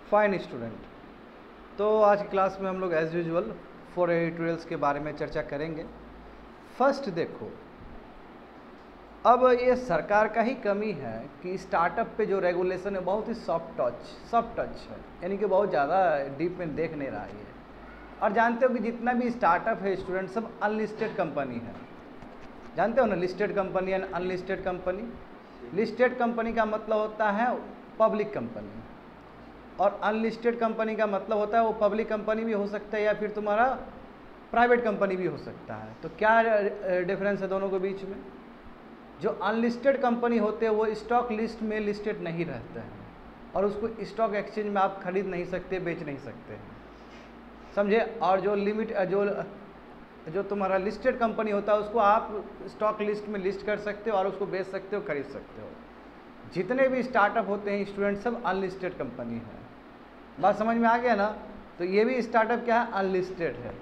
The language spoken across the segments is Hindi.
Fine student. तो आज की क्लास में हम लोग एज यूजुअल 4 एडिटोरियल्स के बारे में चर्चा करेंगे। फर्स्ट देखो, अब ये सरकार का ही कमी है कि स्टार्टअप पे जो रेगुलेशन है बहुत ही सॉफ्ट टच है, यानी कि बहुत ज़्यादा डीप में देख नहीं रहा है। और जानते हो कि जितना भी स्टार्टअप है स्टूडेंट सब अनलिस्टेड कंपनी है। जानते हो ना, listed company and unlisted company. Listed company का मतलब होता है पब्लिक कंपनी, और अनलिस्टेड कंपनी का मतलब होता है वो पब्लिक कंपनी भी हो सकता है या फिर तुम्हारा प्राइवेट कंपनी भी हो सकता है। तो क्या डिफरेंस है दोनों के बीच में? जो अनलिस्टेड कंपनी होते हैं वो स्टॉक लिस्ट में लिस्टेड नहीं रहते हैं और उसको स्टॉक एक्सचेंज में आप खरीद नहीं सकते, बेच नहीं सकते हैं, समझे। और जो तुम्हारा लिस्टेड कंपनी होता है उसको आप स्टॉक लिस्ट में लिस्ट कर सकते हो और उसको बेच सकते हो, खरीद सकते हो। जितने भी स्टार्टअप होते हैं स्टूडेंट सब अनलिस्टेड कंपनी है। बात समझ में आ गया ना? तो ये भी स्टार्टअप क्या है? अनलिस्टेड है।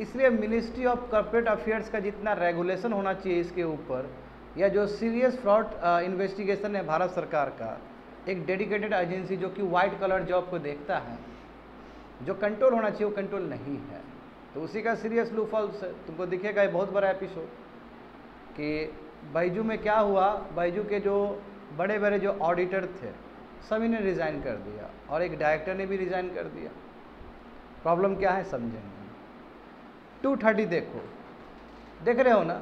इसलिए मिनिस्ट्री ऑफ कॉर्पोरेट अफेयर्स का जितना रेगुलेशन होना चाहिए इसके ऊपर, या जो सीरियस फ्रॉड इन्वेस्टिगेशन है भारत सरकार का, एक डेडिकेटेड एजेंसी जो कि वाइट कलर जॉब को देखता है, जो कंट्रोल होना चाहिए वो कंट्रोल नहीं है। तो उसी का सीरियस लू फॉल्स है। तुमको दिखेगा ये बहुत बड़ा एपिसोड कि बायजू में क्या हुआ। बायजू के जो बड़े बड़े जो ऑडिटर थे सभी ने रिज़ाइन कर दिया और एक डायरेक्टर ने भी रिज़ाइन कर दिया। प्रॉब्लम क्या है समझेंगे। 230 देखो, देख रहे हो ना,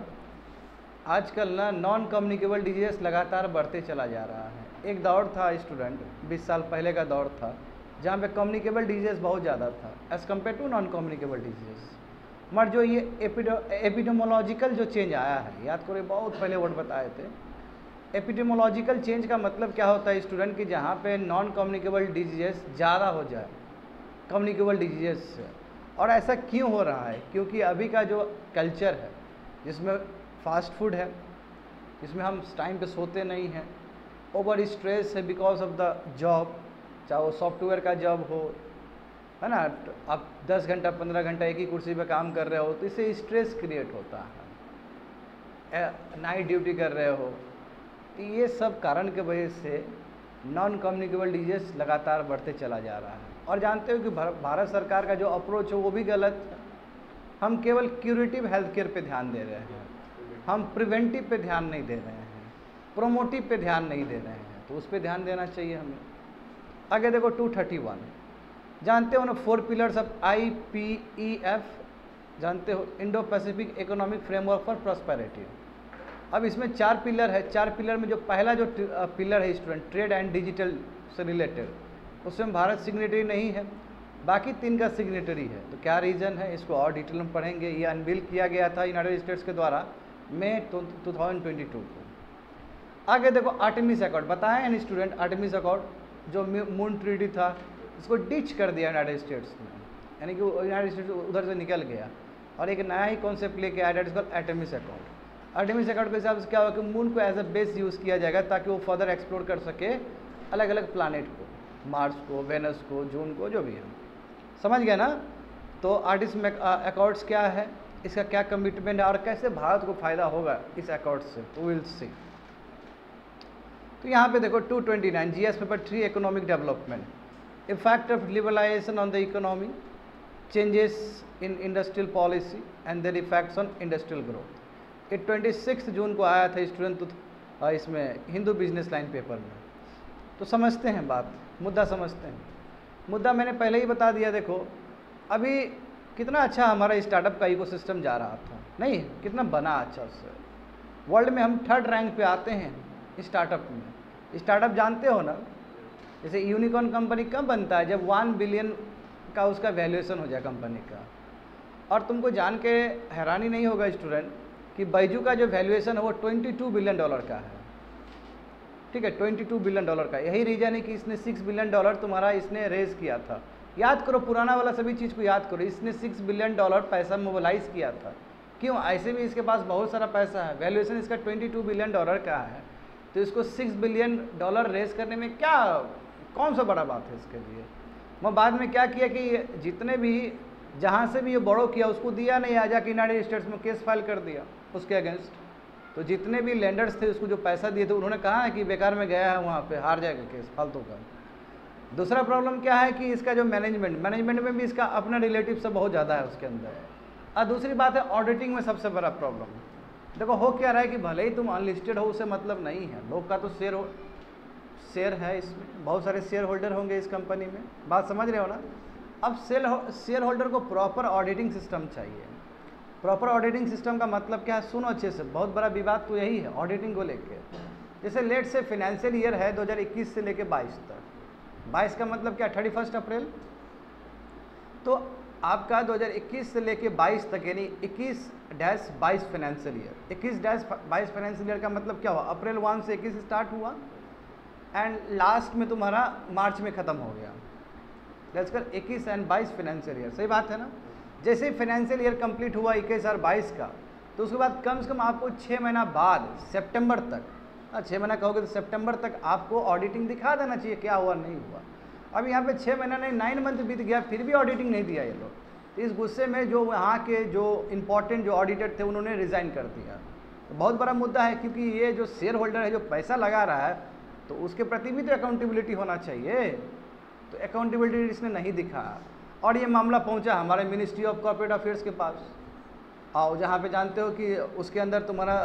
आजकल ना नॉन कम्युनिकेबल डिजीज़ लगातार बढ़ते चला जा रहा है। एक दौर था स्टूडेंट, 20 साल पहले का दौर था, जहाँ पे कम्युनिकेबल डिजीज़ बहुत ज़्यादा था as compared to non communicable diseases. मगर जो ये एपिडेमोलॉजिकल जो चेंज आया है, याद करो बहुत पहले वर्ड बताए थे। एपिडेमोलॉजिकल चेंज का मतलब क्या होता है स्टूडेंट, कि जहाँ पे नॉन कम्युनिकेबल डिजीज़ ज़्यादा हो जाए कम्युनिकेबल डिजीज़ से। और ऐसा क्यों हो रहा है? क्योंकि अभी का जो कल्चर है जिसमें फास्ट फूड है, जिसमें हम टाइम पे सोते नहीं हैं, ओवर स्ट्रेस है बिकॉज ऑफ द जॉब, चाहे वो सॉफ्टवेयर का जॉब हो, है ना। आप 10 घंटा 15 घंटा एक ही कुर्सी पे काम कर रहे हो तो इससे स्ट्रेस क्रिएट होता है। नाइट ड्यूटी कर रहे हो, तो ये सब कारण के वजह से नॉन कम्युनिकेबल डिजीज़ लगातार बढ़ते चला जा रहा है। और जानते हो कि भारत सरकार का जो अप्रोच है वो भी गलत है। हम केवल क्यूरेटिव हेल्थ केयर पर ध्यान दे रहे हैं, हम प्रिवेंटिव पे ध्यान नहीं दे रहे हैं, प्रोमोटिव पे ध्यान नहीं दे रहे हैं। तो उस पर ध्यान देना चाहिए हमें। आगे देखो 231, जानते हो ना 4 पिलर्स ऑफ IPEF, जानते हो, Indo Pacific economic framework for prosperity. अब इसमें 4 पिलर है। 4 पिलर में जो पहला जो पिलर है स्टूडेंट, ट्रेड एंड डिजिटल से रिलेटेड, उसमें भारत सिग्नेटरी नहीं है, बाकी 3 का सिग्नेटरी है। तो क्या रीज़न है इसको और डिटेल में पढ़ेंगे। ये अनवील किया गया था यूनाइटेड स्टेट्स के द्वारा मई 2022 को। आगे देखो आर्टेमिस अकॉर्ड, बताया है स्टूडेंट, आर्टेमिस अकॉर्ड जो मून ट्रीटी था इसको डिच कर दिया यूनाइटेड स्टेट्स ने, यानी कि यूनाइटेड स्टेट्स उधर से निकल गया और एक नया ही कॉन्सेप्ट लेके आया, that is called Artemis Accord. Artemis Accord के हिसाब से क्या होगा कि मून को एज अ बेस यूज़ किया जाएगा ताकि वो फर्दर एक्सप्लोर कर सके अलग अलग प्लानट को, मार्स को, वेनस को, जून को, जो भी है। समझ गया ना? तो आर्टेमिस अकॉर्ड्स क्या है, इसका क्या कमिटमेंट है और कैसे भारत को फ़ायदा होगा इस अकॉर्ड से, तो विल सी। तो यहाँ पे देखो 229 GS paper 3 economic development, effect of liberalization on the economy, changes in industrial policy and their effects on industrial growth. ये 26 जून को आया था स्टूडेंट, तो इसमें हिंदू बिजनेस लाइन पेपर में। तो समझते हैं बात, मुद्दा समझते हैं। मुद्दा मैंने पहले ही बता दिया। देखो अभी कितना अच्छा हमारा स्टार्टअप का इकोसिस्टम जा रहा था, नहीं कितना बना अच्छा से। वर्ल्ड में हम 3rd रैंक पे आते हैं स्टार्टअप में। स्टार्टअप जानते हो ना, जैसे यूनिकॉर्न कंपनी कब बनता है? जब 1 बिलियन का उसका वैल्यूएशन हो जाए कंपनी का। और तुमको जान के हैरानी नहीं होगा स्टूडेंट कि बायजू का जो वैल्यूएशन है वो $22 बिलियन का है। ठीक है, $22 बिलियन का। यही रीज़न है कि इसने $6 बिलियन तुम्हारा इसने रेज किया था। याद करो पुराना वाला सभी चीज़ को याद करो, इसने $6 बिलियन पैसा मोबिलाइज किया था। क्यों? ऐसे भी इसके पास बहुत सारा पैसा है, वैल्यूएशन इसका $22 बिलियन का है, तो इसको $6 बिलियन रेज करने में क्या, कौन सा बड़ा बात है इसके लिए। मैं बाद में क्या किया कि जितने भी जहाँ से भी ये बड़ो किया उसको दिया नहीं, आ जाके यूनाइटेड स्टेट्स में केस फाइल कर दिया उसके अगेंस्ट। तो जितने भी लेंडर्स थे उसको जो पैसा दिए थे उन्होंने कहा है कि बेकार में गया है, वहाँ पे हार जाएगा केस, फालतू का। दूसरा प्रॉब्लम क्या है कि इसका जो मैनेजमेंट में भी इसका अपना रिलेटिव सब बहुत ज़्यादा है उसके अंदर। और दूसरी बात है ऑडिटिंग में सबसे बड़ा प्रॉब्लम। देखो हो क्या रहा है कि भले ही तुम अनलिस्टेड हो उससे मतलब नहीं है, लोग का तो शेयर है, इसमें बहुत सारे शेयर होल्डर होंगे इस कंपनी में, बात समझ रहे हो ना। अब शेयर होल्डर को प्रॉपर ऑडिटिंग सिस्टम चाहिए। प्रॉपर ऑडिटिंग सिस्टम का मतलब क्या है, सुनो अच्छे से, बहुत बड़ा विवाद तो यही है ऑडिटिंग को लेके। जैसे लेट से फाइनेंशियल ईयर है 2021 से लेके 22 तक, 22 का मतलब क्या, 31 अप्रैल, तो आपका 2021 से लेके 22 तक यानी 21-22 फाइनेंशियल ईयर, 21-22 फाइनेंशियल ईयर का मतलब क्या हुआ, अप्रैल 1 से 21 स्टार्ट हुआ एंड लास्ट में तुम्हारा मार्च में ख़त्म हो गया। लेट्स कर 21 एंड 22 फाइनेंशियल ईयर, सही बात है ना। जैसे ही फाइनेंशियल ईयर कंप्लीट हुआ 21 और 22 का, तो उसके बाद कम से कम आपको 6 महीना बाद सितंबर तक, 6 महीना कहोगे तो सितंबर तक आपको ऑडिटिंग दिखा देना चाहिए क्या हुआ नहीं हुआ। अब यहाँ पे 6 महीना नहीं 9 मंथ बीत गया फिर भी ऑडिटिंग नहीं दिया ये लोग। तो इस गुस्से में जो वहाँ के जो इम्पोर्टेंट जो ऑडिटर थे उन्होंने रिज़ाइन कर दिया। तो बहुत बड़ा मुद्दा है, क्योंकि ये जो शेयर होल्डर है जो पैसा लगा रहा है तो उसके प्रति भी तो अकाउंटेबिलिटी होना चाहिए। तो अकाउंटेबिलिटी इसने नहीं दिखा और ये मामला पहुँचा हमारे मिनिस्ट्री ऑफ कॉर्पोरेट अफेयर्स के पास। और जहाँ पे जानते हो कि उसके अंदर तुम्हारा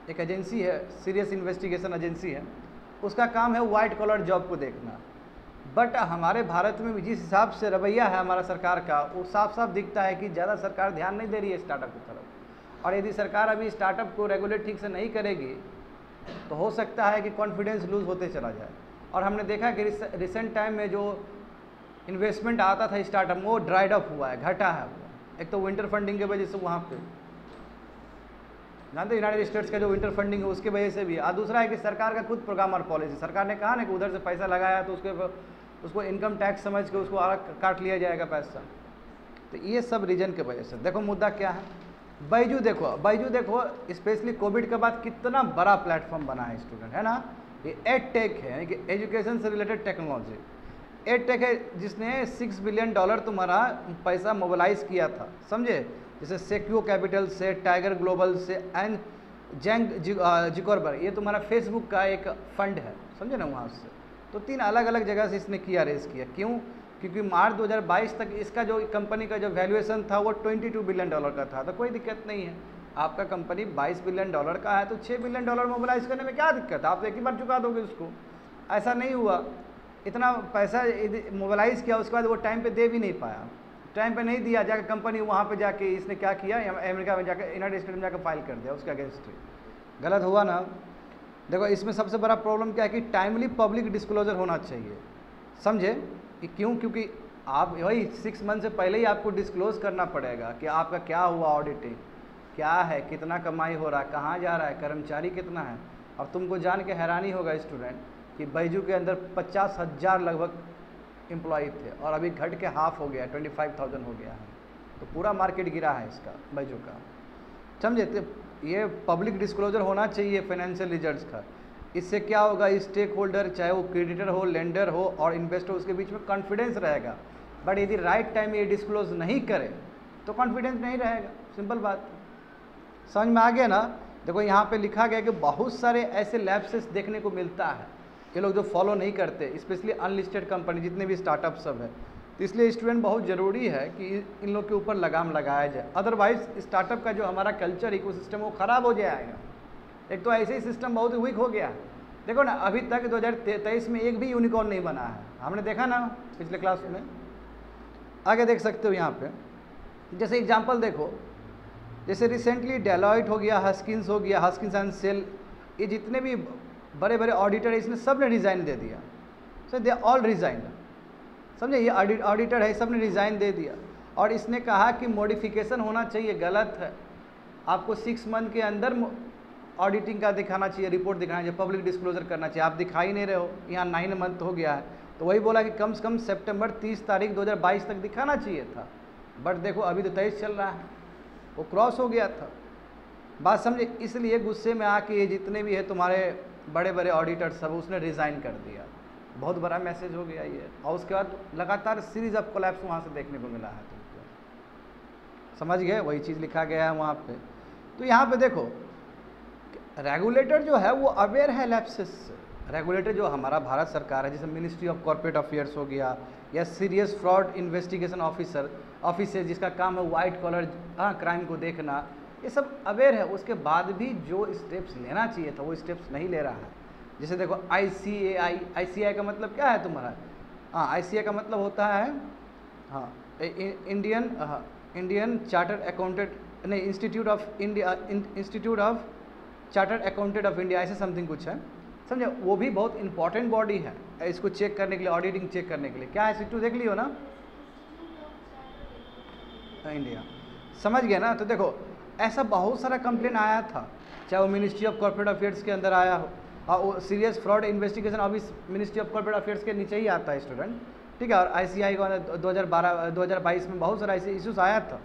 एक एजेंसी है, सीरियस इन्वेस्टिगेशन एजेंसी है, उसका काम है वाइट कॉलर जॉब को देखना। बट हमारे भारत में भी जिस हिसाब से रवैया है हमारा सरकार का, वो साफ साफ दिखता है कि ज़्यादा सरकार ध्यान नहीं दे रही है स्टार्टअप की तरफ। और यदि सरकार अभी स्टार्टअप को रेगुलेट ठीक से नहीं करेगी तो हो सकता है कि कॉन्फिडेंस लूज़ होते चला जाए। और हमने देखा कि रिसेंट टाइम में जो इन्वेस्टमेंट आता था स्टार्टअप में वो ड्राइड अप हुआ है, घटा है वो। एक तो विंटर फंडिंग की वजह से, वहाँ पे जानते यूनाइटेड स्टेट्स का जो विंटर फंडिंग है उसकी वजह से भी। और दूसरा है कि सरकार का खुद प्रोग्राम और पॉलिसी, सरकार ने कहा ना कि उधर से पैसा लगाया तो उसको इनकम टैक्स समझ के उसको अलग काट लिया जाएगा पैसा। तो ये सब रीजन के वजह से। देखो मुद्दा क्या है, बैजू देखो स्पेशली कोविड के बाद कितना बड़ा प्लेटफॉर्म बना है स्टूडेंट, है ना। ये एडटेक है यानी कि एजुकेशन से रिलेटेड टेक्नोलॉजी। एडटेक है जिसने $6 बिलियन तुम्हारा पैसा मोबिलाइज किया था, समझे। जैसे सेक्यू कैपिटल से, टाइगर ग्लोबल से एंड जैंग जिकोरबर्ग, ये तुम्हारा फेसबुक का एक फंड है, समझे ना, वहाँ से। तो 3 अलग अलग जगह से इसने किया, रेस किया। क्यों? क्योंकि मार्च 2022 तक इसका जो कंपनी का जो वैल्यूएशन था वो $22 बिलियन का था। तो कोई दिक्कत नहीं है, आपका कंपनी $22 बिलियन का है तो $6 बिलियन मोबिलाइज करने में क्या दिक्कत है, आप तो एक ही बार चुका दोगे उसको। ऐसा नहीं हुआ, इतना पैसा मोबिलाइज किया उसके बाद वो टाइम पे दे भी नहीं पाया, टाइम पे नहीं दिया, जाकर कंपनी वहाँ पे जाके इसने क्या किया, अमेरिका में जाकर यूनाइटेड स्टेट में जाकर फाइल कर दिया उसके अगेंस्ट। गलत हुआ ना। देखो इसमें सबसे बड़ा प्रॉब्लम क्या है कि टाइमली पब्लिक डिस्क्लोजर होना चाहिए, समझे कि क्यों, क्योंकि आप वही 6 मंथ से पहले ही आपको डिस्क्लोज करना पड़ेगा कि आपका क्या हुआ, ऑडिटिंग क्या है, कितना कमाई हो रहा है, कहाँ जा रहा है, कर्मचारी कितना है। और तुमको जान के हैरानी होगा स्टूडेंट कि बैजू के अंदर 50,000 लगभग एम्प्लॉय थे और अभी घट के हाफ हो गया, 25,000 हो गया है। तो पूरा मार्केट गिरा है इसका, बैजू का, समझे। तो ये पब्लिक डिस्क्लोजर होना चाहिए फाइनेंशियल रिजल्ट्स का। इससे क्या होगा, स्टेक होल्डर चाहे वो क्रेडिटर हो, लेंडर हो और इन्वेस्टर, उसके बीच में कॉन्फिडेंस रहेगा। बट यदि राइट टाइम ये डिस्क्लोज नहीं करे तो कॉन्फिडेंस नहीं रहेगा, सिंपल बात। समझ में आ गया ना। देखो यहाँ पे लिखा गया कि बहुत सारे ऐसे लैप्सेस देखने को मिलता है, ये लोग जो फॉलो नहीं करते, स्पेशली अनलिस्टेड कंपनी जितने भी स्टार्टअप सब है। तो इसलिए स्टूडेंट बहुत ज़रूरी है कि इन लोग के ऊपर लगाम लगाया जाए, अदरवाइज स्टार्टअप का जो हमारा कल्चर इकोसिस्टम वो ख़राब हो जाएगा। एक तो ऐसे ही सिस्टम बहुत वीक हो गया। देखो ना अभी तक 2023 में एक भी यूनिकॉर्न नहीं बना है, हमने देखा ना पिछले क्लास में। आगे देख सकते हो यहाँ पे, जैसे एग्जांपल देखो, जैसे रिसेंटली डेलॉयट हो गया, हस्किंस हो गया, हस्किंस एंड सेल, ये जितने भी बड़े बड़े ऑडिटर है इसने सब ने रिज़ाइन दे दिया। सो दे ऑल रिज़ाइन, समझे। ये ऑडिटर है, सब ने रिज़ाइन दे दिया। और इसने कहा कि मॉडिफिकेशन होना चाहिए, गलत है। आपको 6 मंथ के अंदर ऑडिटिंग का दिखाना चाहिए, रिपोर्ट दिखाना चाहिए, पब्लिक डिस्क्लोजर करना चाहिए। आप दिखा ही नहीं रहे हो, यहाँ 9 मंथ हो गया है। तो वही बोला कि कम से कम सितंबर 30 तारीख 2022 तक दिखाना चाहिए था। बट देखो अभी तो 23 चल रहा है, वो क्रॉस हो गया था, बात समझे। इसलिए गुस्से में आके ये जितने भी है तुम्हारे बड़े बड़े ऑडिटर सब, उसने रिज़ाइन कर दिया। बहुत बड़ा मैसेज हो गया ये। और उसके बाद लगातार सीरीज ऑफ कोलैप्स वहाँ से देखने को मिला है तुमको, समझ गए। वही चीज़ लिखा गया है वहाँ पे। तो यहाँ पे देखो रेगुलेटर जो है वो अवेयर है लैप्सेस से, रेगुलेटर जो हमारा भारत सरकार है, जैसे मिनिस्ट्री ऑफ कॉर्पोरेट अफेयर्स हो गया, या सीरियस फ्रॉड इन्वेस्टिगेशन ऑफिस है जिसका काम है वाइट कॉलर क्राइम को देखना, ये सब अवेयर है। उसके बाद भी जो स्टेप्स लेना चाहिए था वो स्टेप्स नहीं ले रहा है। जैसे देखो ICAI का मतलब क्या है तुम्हारा? ICAI का मतलब होता है इंडियन चार्टर्ड अकाउंटेंट, नहीं, institute of chartered accountant of India, ऐसे समथिंग कुछ है, समझे? वो भी बहुत इंपॉर्टेंट बॉडी है इसको चेक करने के लिए, ऑडिटिंग चेक करने के लिए। क्या है इंस्टीट्यूट, देख लियो ना, इंडिया, समझ गया ना? तो देखो ऐसा बहुत सारा कंप्लेन आया था, चाहे वो मिनिस्ट्री ऑफ कॉर्पोरेट अफेयर्स के अंदर आया हो, और वो serious fraud investigation office ministry of corporate affairs के नीचे ही आता है स्टूडेंट, ठीक है। और ICAI को 2022 में बहुत सारा ऐसे इश्यूज आया था,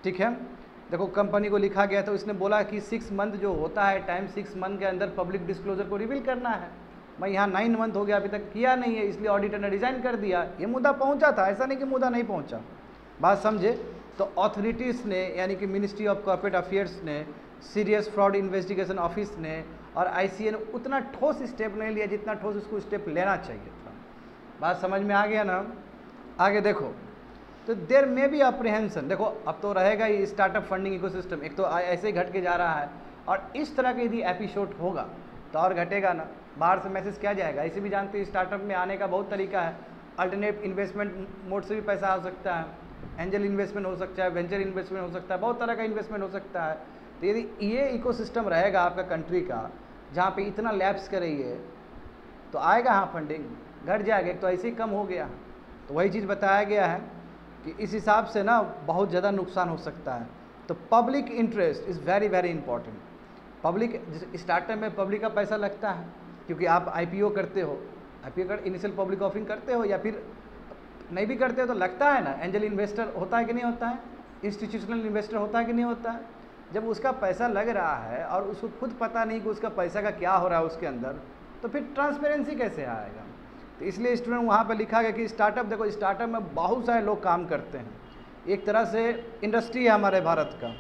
ठीक है। देखो कंपनी को लिखा गया था, इसने बोला कि 6 मंथ जो होता है टाइम, 6 मंथ के अंदर पब्लिक डिस्क्लोजर को रिवील करना है। मैं यहाँ 9 मंथ हो गया, अभी तक किया नहीं है, इसलिए ऑडिटर ने रिजाइन कर दिया। ये मुद्दा पहुँचा था, ऐसा नहीं कि मुद्दा नहीं पहुँचा, बात समझे? तो अथॉरिटीज़ ने, यानी कि मिनिस्ट्री ऑफ कॉर्पोरेट अफेयर्स ने, सीरियस फ्रॉड इन्वेस्टिगेशन ऑफिस ने और ICAI ने उतना ठोस स्टेप नहीं लिया जितना ठोस उसको स्टेप लेना चाहिए था। बात समझ में आ गया ना? आगे देखो, तो देर में भी अप्रीहेंशन, देखो अब तो रहेगा ही स्टार्टअप फंडिंग इकोसिस्टम, एक तो ऐसे ही घट के जा रहा है, और इस तरह का यदि एपिसोड होगा तो और घटेगा ना, बाहर से मैसेज क्या जाएगा? इसे भी जानते हैं स्टार्टअप में आने का बहुत तरीका है, अल्टरनेट इन्वेस्टमेंट मोड से भी पैसा आ सकता है, एंजल इन्वेस्टमेंट हो सकता है, वेंचर इन्वेस्टमेंट हो सकता है, बहुत तरह का इन्वेस्टमेंट हो सकता है। तो यदि ये इकोसिस्टम रहेगा आपका कंट्री का, जहाँ पे इतना लैप्स करेंगे, तो आएगा हाँ फंडिंग, घट जाएगा, एक तो ऐसे ही कम हो गया। तो वही चीज़ बताया गया है कि इस हिसाब से ना बहुत ज़्यादा नुकसान हो सकता है। तो public interest is very very important. Public, startup में पब्लिक का पैसा लगता है, क्योंकि आप IPO करते हो, IPO कर इनिशियल पब्लिक ऑफरिंग करते हो, या फिर नहीं भी करते हो तो लगता है ना। एंजल इन्वेस्टर होता है कि नहीं होता है, इंस्टीट्यूशनल इन्वेस्टर होता है कि नहीं होता है। जब उसका पैसा लग रहा है और उसको खुद पता नहीं कि उसका पैसा का क्या हो रहा है उसके अंदर, तो फिर ट्रांसपेरेंसी कैसे आएगा? तो इसलिए स्टूडेंट वहाँ पर लिखा गया कि स्टार्टअप, देखो स्टार्टअप में बहुत सारे लोग काम करते हैं, एक तरह से इंडस्ट्री है हमारे भारत का,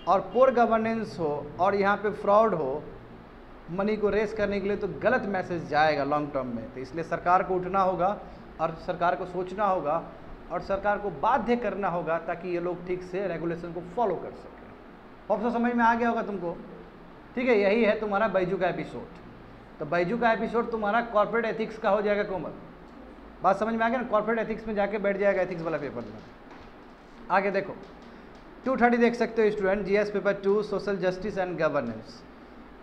और पोर गवर्नेंस हो और यहाँ पे फ्रॉड हो मनी को रेस करने के लिए, तो गलत मैसेज जाएगा लॉन्ग टर्म में। तो इसलिए सरकार को उठना होगा और सरकार को सोचना होगा और सरकार को बाध्य करना होगा ताकि ये लोग ठीक से रेगुलेशन को फॉलो कर सकें। होप सो समझ में आ गया होगा तुमको, ठीक है। यही है तुम्हारा बैजू का एपिसोड। तो बैजू का एपिसोड तुम्हारा कॉर्पोरेट एथिक्स का हो जाएगा कोमल, बात समझ में आ गया ना? कॉर्पोरेट एथिक्स में जाके बैठ जाएगा एथिक्स वाला पेपर में। आगे देखो 230 देख सकते हो student, GS paper 2 social justice and governance,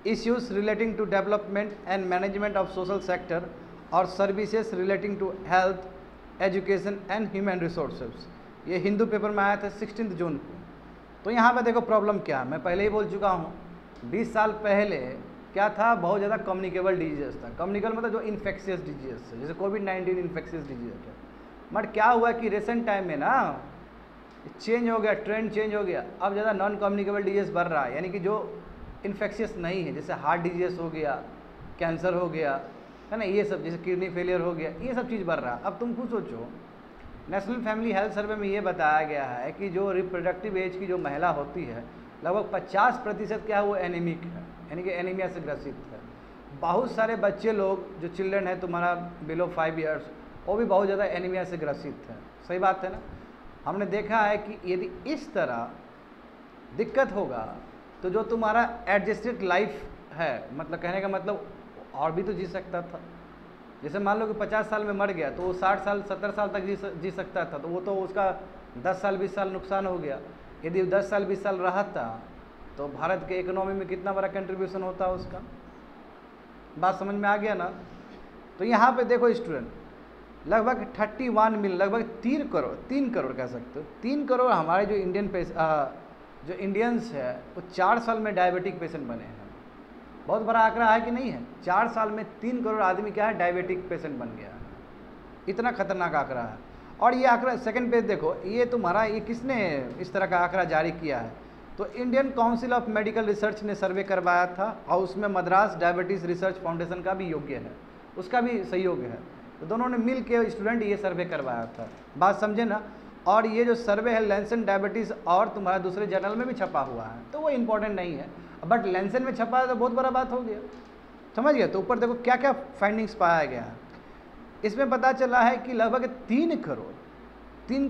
issues relating to development and management of social sector और services relating to health education and human resources. ये हिंदू पेपर में आया था 16 जून को। तो यहाँ पे देखो प्रॉब्लम क्या, मैं पहले ही बोल चुका हूँ, 20 साल पहले क्या था, बहुत ज़्यादा कम्युनिकेबल डिजीज़ था। कम्युनिकेबल मतलब जो इन्फेक्शियस डिजीज़ है, जैसे कोविड-19 इन्फेक्शियस डिजीज़ है। बट क्या हुआ कि रिसेंट टाइम में ना चेंज हो गया, ट्रेंड चेंज हो गया, अब ज़्यादा नॉन कम्युनिकेबल डिजीज़ बढ़ रहा है, यानी कि जो इन्फेक्शियस नहीं है, जैसे हार्ट डिजीज़ हो गया, कैंसर हो गया, है ना, ये सब, जैसे किडनी फेलियर हो गया, ये सब चीज़ बढ़ रहा है। अब तुम खुद सोचो, नेशनल फैमिली हेल्थ सर्वे में ये बताया गया है कि जो रिप्रोडक्टिव एज की जो महिला होती है, लगभग 50% क्या है, वो एनीमिक है, यानी कि एनीमिया से ग्रसित है। बहुत सारे बच्चे लोग जो चिल्ड्रन है तुम्हारा बिलो 5 ईयर्स, वो भी बहुत ज़्यादा एनीमिया से ग्रसित है। सही बात है ना? हमने देखा है कि यदि इस तरह दिक्कत होगा तो जो तुम्हारा एडजस्टेड लाइफ है, मतलब कहने का मतलब और भी तो जी सकता था। जैसे मान लो कि 50 साल में मर गया तो वो 60 साल 70 साल तक जी सकता था, तो वो तो उसका 10 साल 20 साल नुकसान हो गया। यदि 10 साल 20 साल रहता तो भारत के इकोनॉमी में कितना बड़ा कंट्रीब्यूशन होता उसका। बात समझ में आ गया ना? तो यहाँ पे देखो स्टूडेंट, लगभग 31 मिलियन, लगभग 3 करोड़ कह सकते हो, 3 करोड़ हमारे जो इंडियंस है वो 4 साल में डायबिटिक पेशेंट बने हैं। बहुत बड़ा आंकड़ा है कि नहीं है? 4 साल में 3 करोड़ आदमी क्या है, डायबिटिक पेशेंट बन गया है। इतना खतरनाक आंकड़ा है। और ये आंकड़ा सेकंड पेज देखो, ये तुम्हारा, ये किसने इस तरह का आंकड़ा जारी किया है? तो Indian council of medical research ने सर्वे करवाया था, और उसमें मद्रास डायबिटीज़ रिसर्च फाउंडेशन का भी योग्य है, उसका भी सहयोग है। तो दोनों ने मिल के स्टूडेंट ये सर्वे करवाया था। बात समझे ना? और ये जो सर्वे है लैंसेट डायबिटीज़ और तुम्हारा दूसरे जर्नल में भी छपा हुआ है, तो वो इम्पोर्टेंट नहीं है, बट लैंसेट में छपा है तो बहुत बड़ा बात हो गया। समझ गए। तो ऊपर देखो क्या क्या फाइंडिंग्स पाया गया है। इसमें पता चला है कि लगभग 3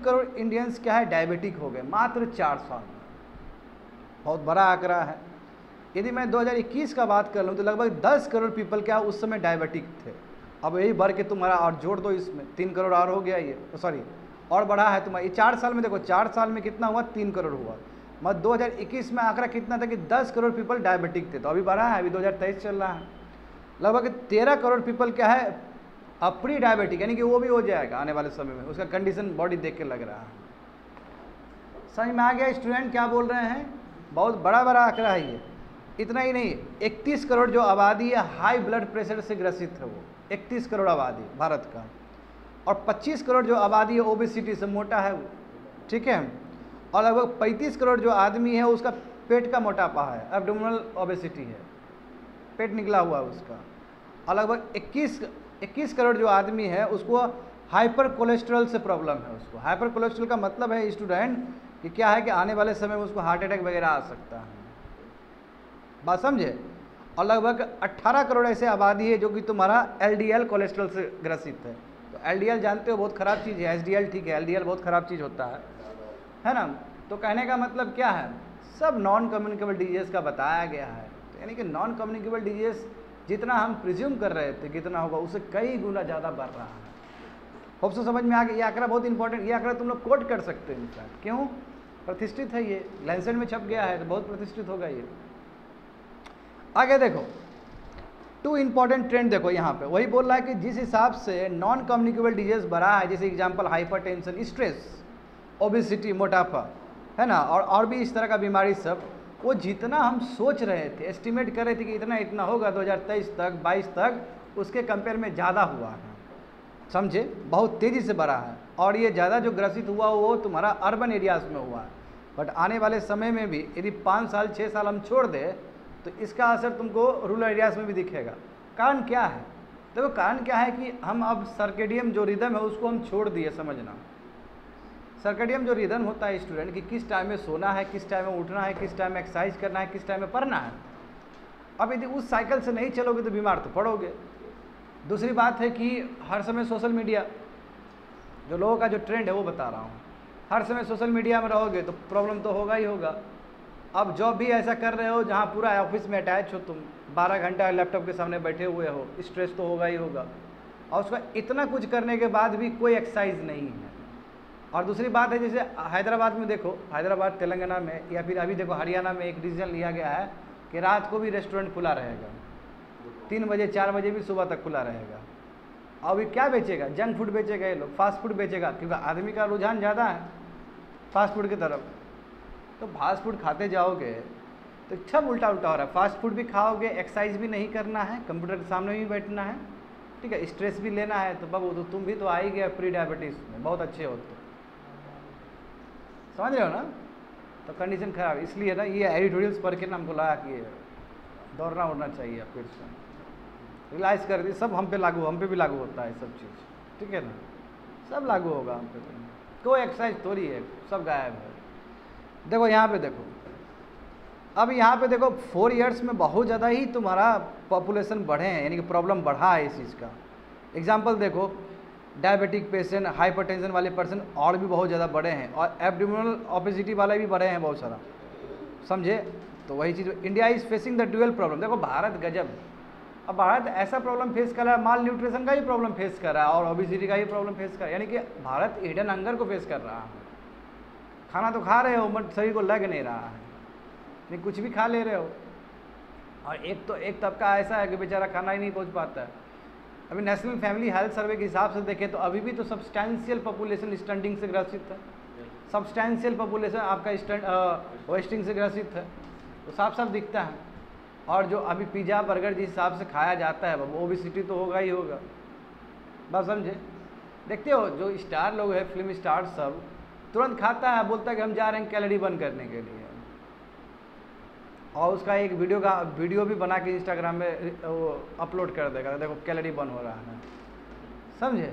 करोड़ इंडियंस क्या है डायबिटिक हो गए मात्र 4 साल में। बहुत बड़ा आंकड़ा है। यदि मैं 2021 का बात कर लूँ तो लगभग 10 करोड़ पीपल क्या उस समय डायबिटिक थे। अब यही बढ़ के तुम्हारा और जोड़ दो, इसमें 3 करोड़ और हो गया, ये सॉरी और बढ़ा है तुम्हारा। ये 4 साल में देखो, 4 साल में कितना हुआ, 3 करोड़ हुआ। मतलब 2021 में आंकड़ा कितना था कि 10 करोड़ पीपल डायबिटिक थे, तो अभी बढ़ा है, अभी 2023 चल रहा है। लगभग 13 करोड़ पीपल क्या है अब प्री डायबिटिक, यानी कि वो भी हो जाएगा आने वाले समय में, उसका कंडीशन बॉडी देख के लग रहा है। समझ में आ गया स्टूडेंट क्या बोल रहे हैं? बहुत बड़ा बड़ा आंकड़ा है ये। इतना ही नहीं, 31 करोड़ जो आबादी है हाई ब्लड प्रेशर से ग्रसित है, वो 31 करोड़ आबादी भारत का, और 25 करोड़ जो आबादी है ओबेसिटी से मोटा है वो, ठीक है। और लगभग 35 करोड़ जो आदमी है उसका पेट का मोटापा है, एब्डोमिनल ओबेसिटी है, पेट निकला हुआ है उसका। और लगभग 21 करोड़ जो आदमी है उसको हाइपर कोलेस्ट्रॉल से प्रॉब्लम है। उसको हाइपर कोलेस्ट्रॉल का मतलब है स्टूडेंट कि क्या है कि आने वाले समय में उसको हार्ट अटैक वगैरह आ सकता है, बात समझे। और लगभग 18 करोड़ ऐसे आबादी है जो कि तुम्हारा एलडीएल कोलेस्ट्रॉल से ग्रसित है। तो एलडीएल जानते हो बहुत ख़राब चीज़ है, एचडीएल ठीक है, एलडीएल बहुत ख़राब चीज़ होता है ना। तो कहने का मतलब क्या है, सब नॉन कम्युनिकेबल डिजीज़ का बताया गया है। तो यानी कि नॉन कम्युनिकेबल डिजीज़ जितना हम प्रिज्यूम कर रहे थे कितना होगा उससे कई गुना ज़्यादा बढ़ रहा है। होप सो समझ में आ गया। ये आंकड़ा बहुत इंपॉर्टेंट, ये आंकड़ा तुम लोग कोट कर सकते हो इनफैक्ट, क्यों, प्रतिष्ठित है, ये लैंसेट में छप गया है तो बहुत प्रतिष्ठित होगा ये। आगे देखो 2 इंपॉर्टेंट ट्रेंड देखो यहाँ पे, वही बोल रहा है कि जिस हिसाब से नॉन कम्युनिकेबल डिजीज बढ़ा है, जैसे एग्जांपल हाइपरटेंशन, स्ट्रेस, ओबेसिटी, मोटापा, है ना, और भी इस तरह का बीमारी सब, वो जितना हम सोच रहे थे, एस्टिमेट कर रहे थे कि इतना इतना होगा 2023 तक 22 तक, उसके कंपेयर में ज़्यादा हुआ है, समझे, बहुत तेज़ी से बढ़ा है। और ये ज़्यादा जो ग्रसित हुआ वो तुम्हारा अर्बन एरियाज़ में हुआ है। बट आने वाले समय में भी यदि 5 साल 6 साल हम छोड़ दें तो इसका असर तुमको रूरल एरियाज़ में भी दिखेगा। कारण क्या है, देखो कारण क्या है कि हम अब सर्केडियम जो रिदम है उसको हम छोड़ दिए, समझना। सर्केडियम जो रिदम होता है स्टूडेंट कि किस टाइम में सोना है, किस टाइम में उठना है, किस टाइम में एक्सरसाइज करना है, किस टाइम में पढ़ना है। अब यदि उस साइकिल से नहीं चलोगे तो बीमार तो पड़ोगे। दूसरी बात है कि हर समय सोशल मीडिया, जो लोगों का जो ट्रेंड है वो बता रहा हूँ, हर समय सोशल मीडिया में रहोगे तो प्रॉब्लम तो होगा ही होगा। अब जॉब भी ऐसा कर रहे हो जहाँ पूरा ऑफिस में अटैच हो, तुम 12 घंटा लैपटॉप के सामने बैठे हुए हो, स्ट्रेस तो होगा ही होगा। और उसका इतना कुछ करने के बाद भी कोई एक्सरसाइज नहीं है। और दूसरी बात है जैसे हैदराबाद में देखो, हैदराबाद तेलंगाना में, या फिर अभी देखो हरियाणा में एक डिसीजन लिया गया है कि रात को भी रेस्टोरेंट खुला रहेगा, 3 बजे 4 बजे भी सुबह तक खुला रहेगा। अभी क्या बेचेगा, जंक फूड बेचेगा ये लोग, फास्ट फूड बेचेगा, क्योंकि आदमी का रुझान ज़्यादा है फास्ट फूड की तरफ। तो फास्ट फूड खाते जाओगे तो सब उल्टा उल्टा हो रहा है, फास्ट फूड भी खाओगे, एक्सरसाइज भी नहीं करना है, कंप्यूटर के सामने भी बैठना है, ठीक है, स्ट्रेस भी लेना है, तो बाबू तो तुम भी तो आ ही गए प्री डायबिटीज़ में, बहुत अच्छे हो तो, समझ रहे हो ना। तो कंडीशन खराब, इसलिए ना ये एडिटोरियल्स पढ़ के ना हमको लगा कि दौड़ना उड़ना चाहिए, फिर से रियलाइज़ कर दी सब हम पे लागू, हम पे भी लागू होता है सब चीज़, ठीक है ना, सब लागू होगा हम पे, कोई एक्सरसाइज थोड़ी है, सब गायब है। देखो यहाँ पे देखो, अब यहाँ पे देखो 4 इयर्स में बहुत ज़्यादा ही तुम्हारा पॉपुलेशन बढ़े हैं, यानी कि प्रॉब्लम बढ़ा है इस चीज़ का। एग्जांपल देखो, डायबिटिक पेशेंट, हाइपरटेंशन वाले पर्सन और भी बहुत ज़्यादा बढ़े हैं, और एब्डोमिनल ओबेसिटी वाले भी बढ़े हैं बहुत सारा, समझे। तो वही चीज़, India is facing the dual problem. देखो भारत गजब, अब भारत ऐसा प्रॉब्लम फेस कर रहा है, माल न्यूट्रिशन का ही प्रॉब्लम फेस कर रहा है और ओबेसिटी का ही प्रॉब्लम फेस कर रहा है, यानी कि भारत हिडन हंगर को फेस कर रहा है। खाना तो खा रहे हो बट शरीर को लग नहीं रहा है, नहीं कुछ भी खा ले रहे हो। और एक तबका ऐसा है कि बेचारा खाना ही नहीं पहुंच पाता है। अभी नेशनल फैमिली हेल्थ सर्वे के हिसाब से देखें तो अभी भी तो सब्सटैंशियल पॉपुलेशन स्टंटिंग से ग्रसित है, सब्सटैंशियल पॉपुलेशन आपका वेस्टिंग से ग्रसित है, तो साफ साफ दिखता है। और जो अभी पिज़्ज़ा बर्गर जिस हिसाब से खाया जाता है वो ओबेसिटी तो होगा ही होगा, बस समझे। देखते हो जो स्टार लोग हैं, फिल्म स्टार सब तुरंत खाता है, बोलता है कि हम जा रहे हैं कैलोरी बर्न करने के लिए, और उसका एक वीडियो भी बना के इंस्टाग्राम में वो अपलोड कर देगा, देखो कैलोरी बर्न हो रहा है, समझे।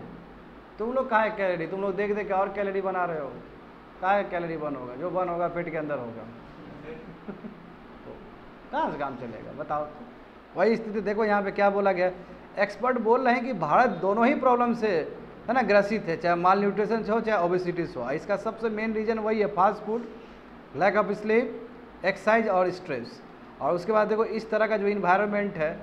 तुम लोग कहाँ है कैलोरी, तुम लोग देख देख के और कैलोरी बना रहे हो, कहाँ है कैलोरी बर्न होगा, जो बर्न होगा पेट के अंदर होगा। तो कहाँ से काम चलेगा बताओ। वही स्थिति देखो यहाँ पे क्या बोला गया, एक्सपर्ट बोल रहे हैं कि भारत दोनों ही प्रॉब्लम से है ना ग्रसित है, चाहे माल न्यूट्रिशन से हो चाहे ओबेसिटी से हो। इसका सबसे मेन रीज़न वही है, fast food, lack of sleep, exercise और स्ट्रेस। और उसके बाद देखो इस तरह का जो इन्वायरमेंट है,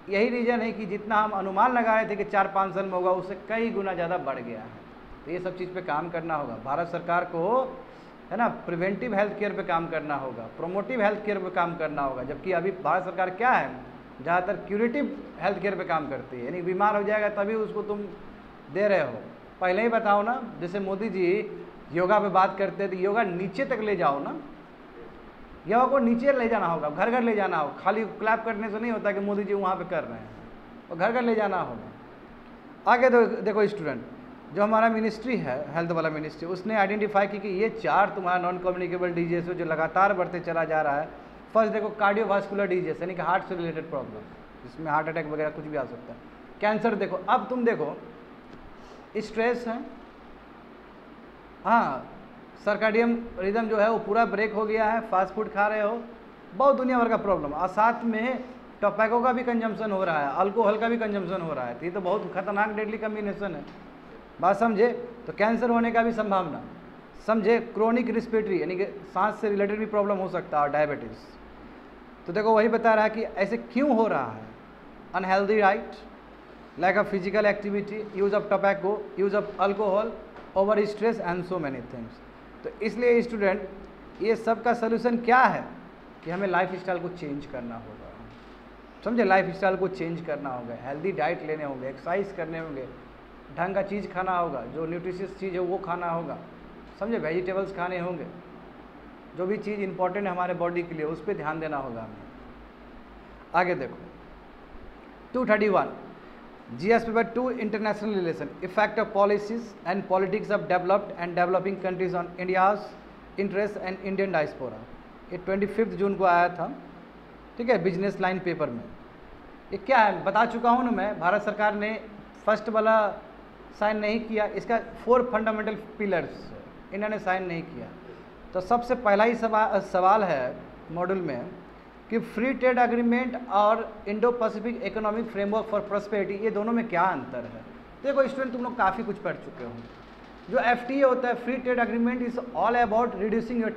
यही रीज़न है कि जितना हम अनुमान लगा रहे थे कि 4-5 साल में होगा, उससे कई गुना ज़्यादा बढ़ गया है। तो ये सब चीज़ पे काम करना होगा भारत सरकार को, है ना। प्रिवेंटिव हेल्थ केयर पे काम करना होगा, प्रोमोटिव हेल्थ केयर पे काम करना होगा। जबकि अभी भारत सरकार क्या है, ज़्यादातर क्यूरेटिव हेल्थ केयर पे काम करती है, यानी बीमार हो जाएगा तभी उसको तुम दे रहे हो। पहले ही बताओ ना, जैसे मोदी जी योगा पे बात करते थे, योगा नीचे तक ले जाओ ना, योगा को नीचे ले जाना होगा, घर घर ले जाना होगा। खाली क्लैप करने से नहीं होता कि मोदी जी वहाँ पे कर रहे हैं, और घर घर ले जाना होगा। आगे देखो स्टूडेंट, जो हमारा मिनिस्ट्री है, हेल्थ वाला मिनिस्ट्री, उसने आइडेंटिफाई की कि ये 4 तुम्हारा नॉन कम्युनिकेबल डिजीज जो लगातार बढ़ते चला जा रहा है। फर्स्ट देखो कार्डियोवास्कुलर डिजीज, यानी कि हार्ट से रिलेटेड प्रॉब्लम, जिसमें हार्ट अटैक वगैरह कुछ भी आ सकता है। कैंसर देखो, अब तुम देखो स्ट्रेस है, हाँ, सर्काडियम रिदम जो है वो पूरा ब्रेक हो गया है, फास्ट फूड खा रहे हो, बहुत दुनिया भर का प्रॉब्लम, और साथ में टोबैको का भी कंजम्पशन हो रहा है, अल्कोहल का भी कंजम्पशन हो रहा है। तो ये तो बहुत खतरनाक डेडली कम्बिनेशन है, बात समझे। तो कैंसर होने का भी संभावना समझे, क्रोनिक रिस्पिरेटरी यानी कि सांस से रिलेटेड भी प्रॉब्लम हो सकता है, और डायबिटीज़। तो देखो वही बता रहा है कि ऐसे क्यों हो रहा है, unhealthy diet, lack of physical activity, use of tobacco, use of alcohol, over stress and so many things. तो इसलिए स्टूडेंट ये सब का सलूशन क्या है कि हमें लाइफ स्टाइल को चेंज करना होगा, समझे। लाइफ स्टाइल को चेंज करना होगा, हेल्दी डाइट लेने होंगे, एक्सरसाइज करने होंगे, ढंग का चीज़ खाना होगा, जो न्यूट्रिशियस चीज़ है वो खाना होगा, समझे। वेजिटेबल्स खाने होंगे, जो भी चीज़ इंपॉर्टेंट है हमारे बॉडी के लिए उस पर ध्यान देना होगा हमें। आगे देखो 231 GS paper 2 international relation, effect of policies and politics of developed and developing countries on India's interest and Indian diaspora. ये 25 जून को आया था, ठीक है, बिजनेस लाइन पेपर में। ये क्या है बता चुका हूँ ना मैं, भारत सरकार ने फर्स्ट वाला साइन नहीं किया, इसका 4 फंडामेंटल पिलर्स इन्होंने साइन नहीं किया। तो सबसे पहला ही सवाल है मॉड्यूल में कि फ्री ट्रेड एग्रीमेंट और Indo Pacific economic framework for prosperity, ये दोनों में क्या अंतर है। देखो स्टूडेंट, तुम लोग काफ़ी कुछ पढ़ चुके हो। जो FTA होता है, free trade agreement, is all about reducing your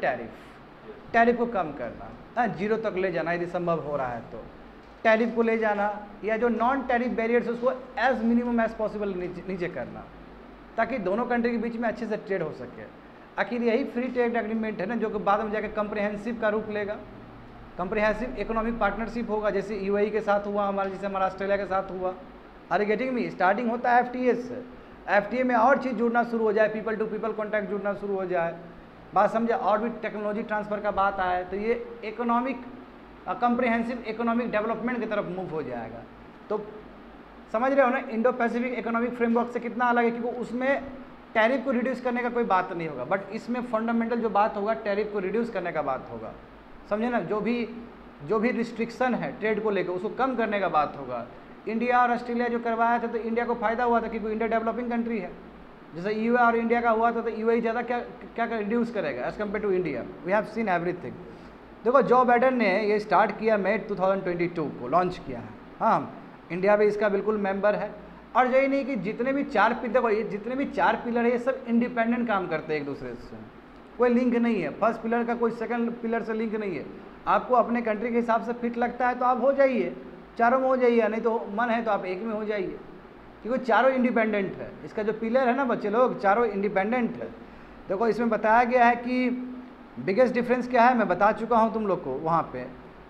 tariff को कम करना, 0 तक ले जाना यदि संभव हो रहा है तो, टैरिफ को ले जाना, या जो नॉन टैरिफ बैरियर्स उसको एज मिनिमम एज पॉसिबल नीचे करना, ताकि दोनों कंट्री के बीच में अच्छे से ट्रेड हो सके। आखिर यही फ्री ट्रेड एग्रीमेंट है ना, जो कि बाद में जाकर कम्प्रिहेंसिव का रूप लेगा, कम्प्रिहेंसिव इकोनॉमिक पार्टनरशिप होगा, जैसे UAE के साथ हुआ हमारे, जैसे हमारा ऑस्ट्रेलिया के साथ हुआ। आर गेटिंग मी, स्टार्टिंग होता है FTA से, FTA में और चीज़ जुड़ना शुरू हो जाए, पीपल टू पीपल कॉन्टैक्ट जुड़ना शुरू हो जाए, बात समझे, और भी टेक्नोलॉजी ट्रांसफ़र का बात आए, तो ये इकोनॉमिक कम्प्रिहेंसिव इकोनॉमिक डेवलपमेंट की तरफ मूव हो जाएगा। तो समझ रहे हो ना, इंडो पैसिफिक इकोनॉमिक फ्रेमवर्क से कितना अलग है, क्योंकि उसमें टैरिफ को रिड्यूस करने का कोई बात नहीं होगा, बट इसमें फंडामेंटल जो बात होगा टैरिफ को रिड्यूस करने का बात होगा, समझे ना। जो भी रिस्ट्रिक्शन है ट्रेड को लेकर उसको कम करने का बात होगा। इंडिया और ऑस्ट्रेलिया जो करवाया था तो इंडिया को फ़ायदा हुआ था, क्योंकि इंडिया डेवलपिंग कंट्री है। जैसे UAE और इंडिया का हुआ था तो UAE ज़्यादा क्या रिड्यूस करेगा as compared to India. We have seen everything. देखो जो बाइडेन ने ये स्टार्ट किया मई 2022 को लॉन्च किया है, हाँ, इंडिया भी इसका बिल्कुल मेंबर है। और यही नहीं कि जितने भी 4 देखो ये जितने भी 4 पिलर है ये सब इंडिपेंडेंट काम करते हैं एक दूसरे से, कोई लिंक नहीं है। फर्स्ट पिलर का कोई सेकंड पिलर से लिंक नहीं है। आपको अपने कंट्री के हिसाब से फिट लगता है तो आप हो जाइए, चारों में हो जाइए, नहीं तो मन है तो आप एक में हो जाइए, क्योंकि चारों इंडिपेंडेंट है। इसका जो पिलर है ना बच्चे लोग, चारों इंडिपेंडेंट है। देखो इसमें बताया गया है कि बिगेस्ट डिफरेंस क्या है, मैं बता चुका हूँ तुम लोग को वहाँ पे,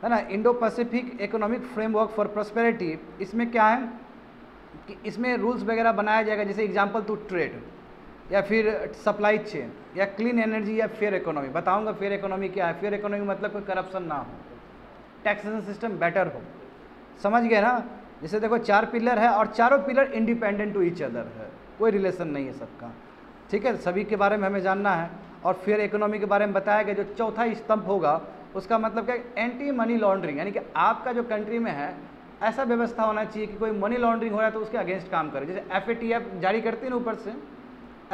है ना। Indo Pacific economic framework for prosperity, इसमें क्या है कि इसमें रूल्स वगैरह बनाया जाएगा, जैसे एग्जांपल टू ट्रेड, या फिर सप्लाई चेन, या क्लीन एनर्जी, या फेयर इकोनॉमी। बताऊंगा फेयर इकोनॉमी क्या है। फेयर इकोनॉमी मतलब कोई करप्शन ना हो, टैक्सेशन सिस्टम बेटर हो, समझ गए ना। जैसे देखो 4 पिलर है और चारों pillar independent to each other है, कोई रिलेशन नहीं है सबका, ठीक है। सभी के बारे में हमें जानना है। और फेयर इकोनॉमी के बारे में बताया गया, जो चौथा स्तंभ होगा उसका मतलब क्या, एंटी मनी लॉन्ड्रिंग, यानी कि आपका जो कंट्री में है ऐसा व्यवस्था होना चाहिए कि कोई मनी लॉन्ड्रिंग हो रहा है तो उसके अगेंस्ट काम करे। जैसे FATF जारी करती है ना, ऊपर से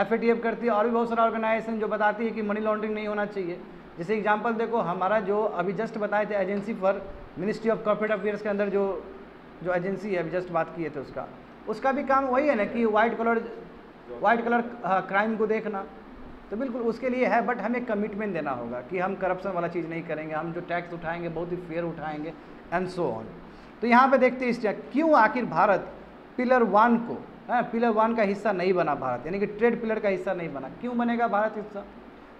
FATF करती है, और भी बहुत सारा ऑर्गेनाइजेशन जो बताती है कि मनी लॉन्ड्रिंग नहीं होना चाहिए। जैसे एग्जांपल देखो, हमारा जो अभी जस्ट बताए थे agency for ministry of corporate affairs के अंदर जो जो एजेंसी है, अभी जस्ट बात किए थे उसका भी काम वही है ना कि वाइट कलर क्राइम को देखना। तो बिल्कुल उसके लिए है, बट हमें कमिटमेंट देना होगा कि हम करप्शन वाला चीज़ नहीं करेंगे, हम जो टैक्स उठाएंगे बहुत ही फेयर उठाएंगे एंड सो ऑन। तो यहाँ पे देखते हैं क्यों आखिर भारत पिलर 1 को पिलर 1 का हिस्सा नहीं बना भारत, यानी कि ट्रेड पिलर का हिस्सा नहीं बना। क्यों बनेगा भारत हिस्सा?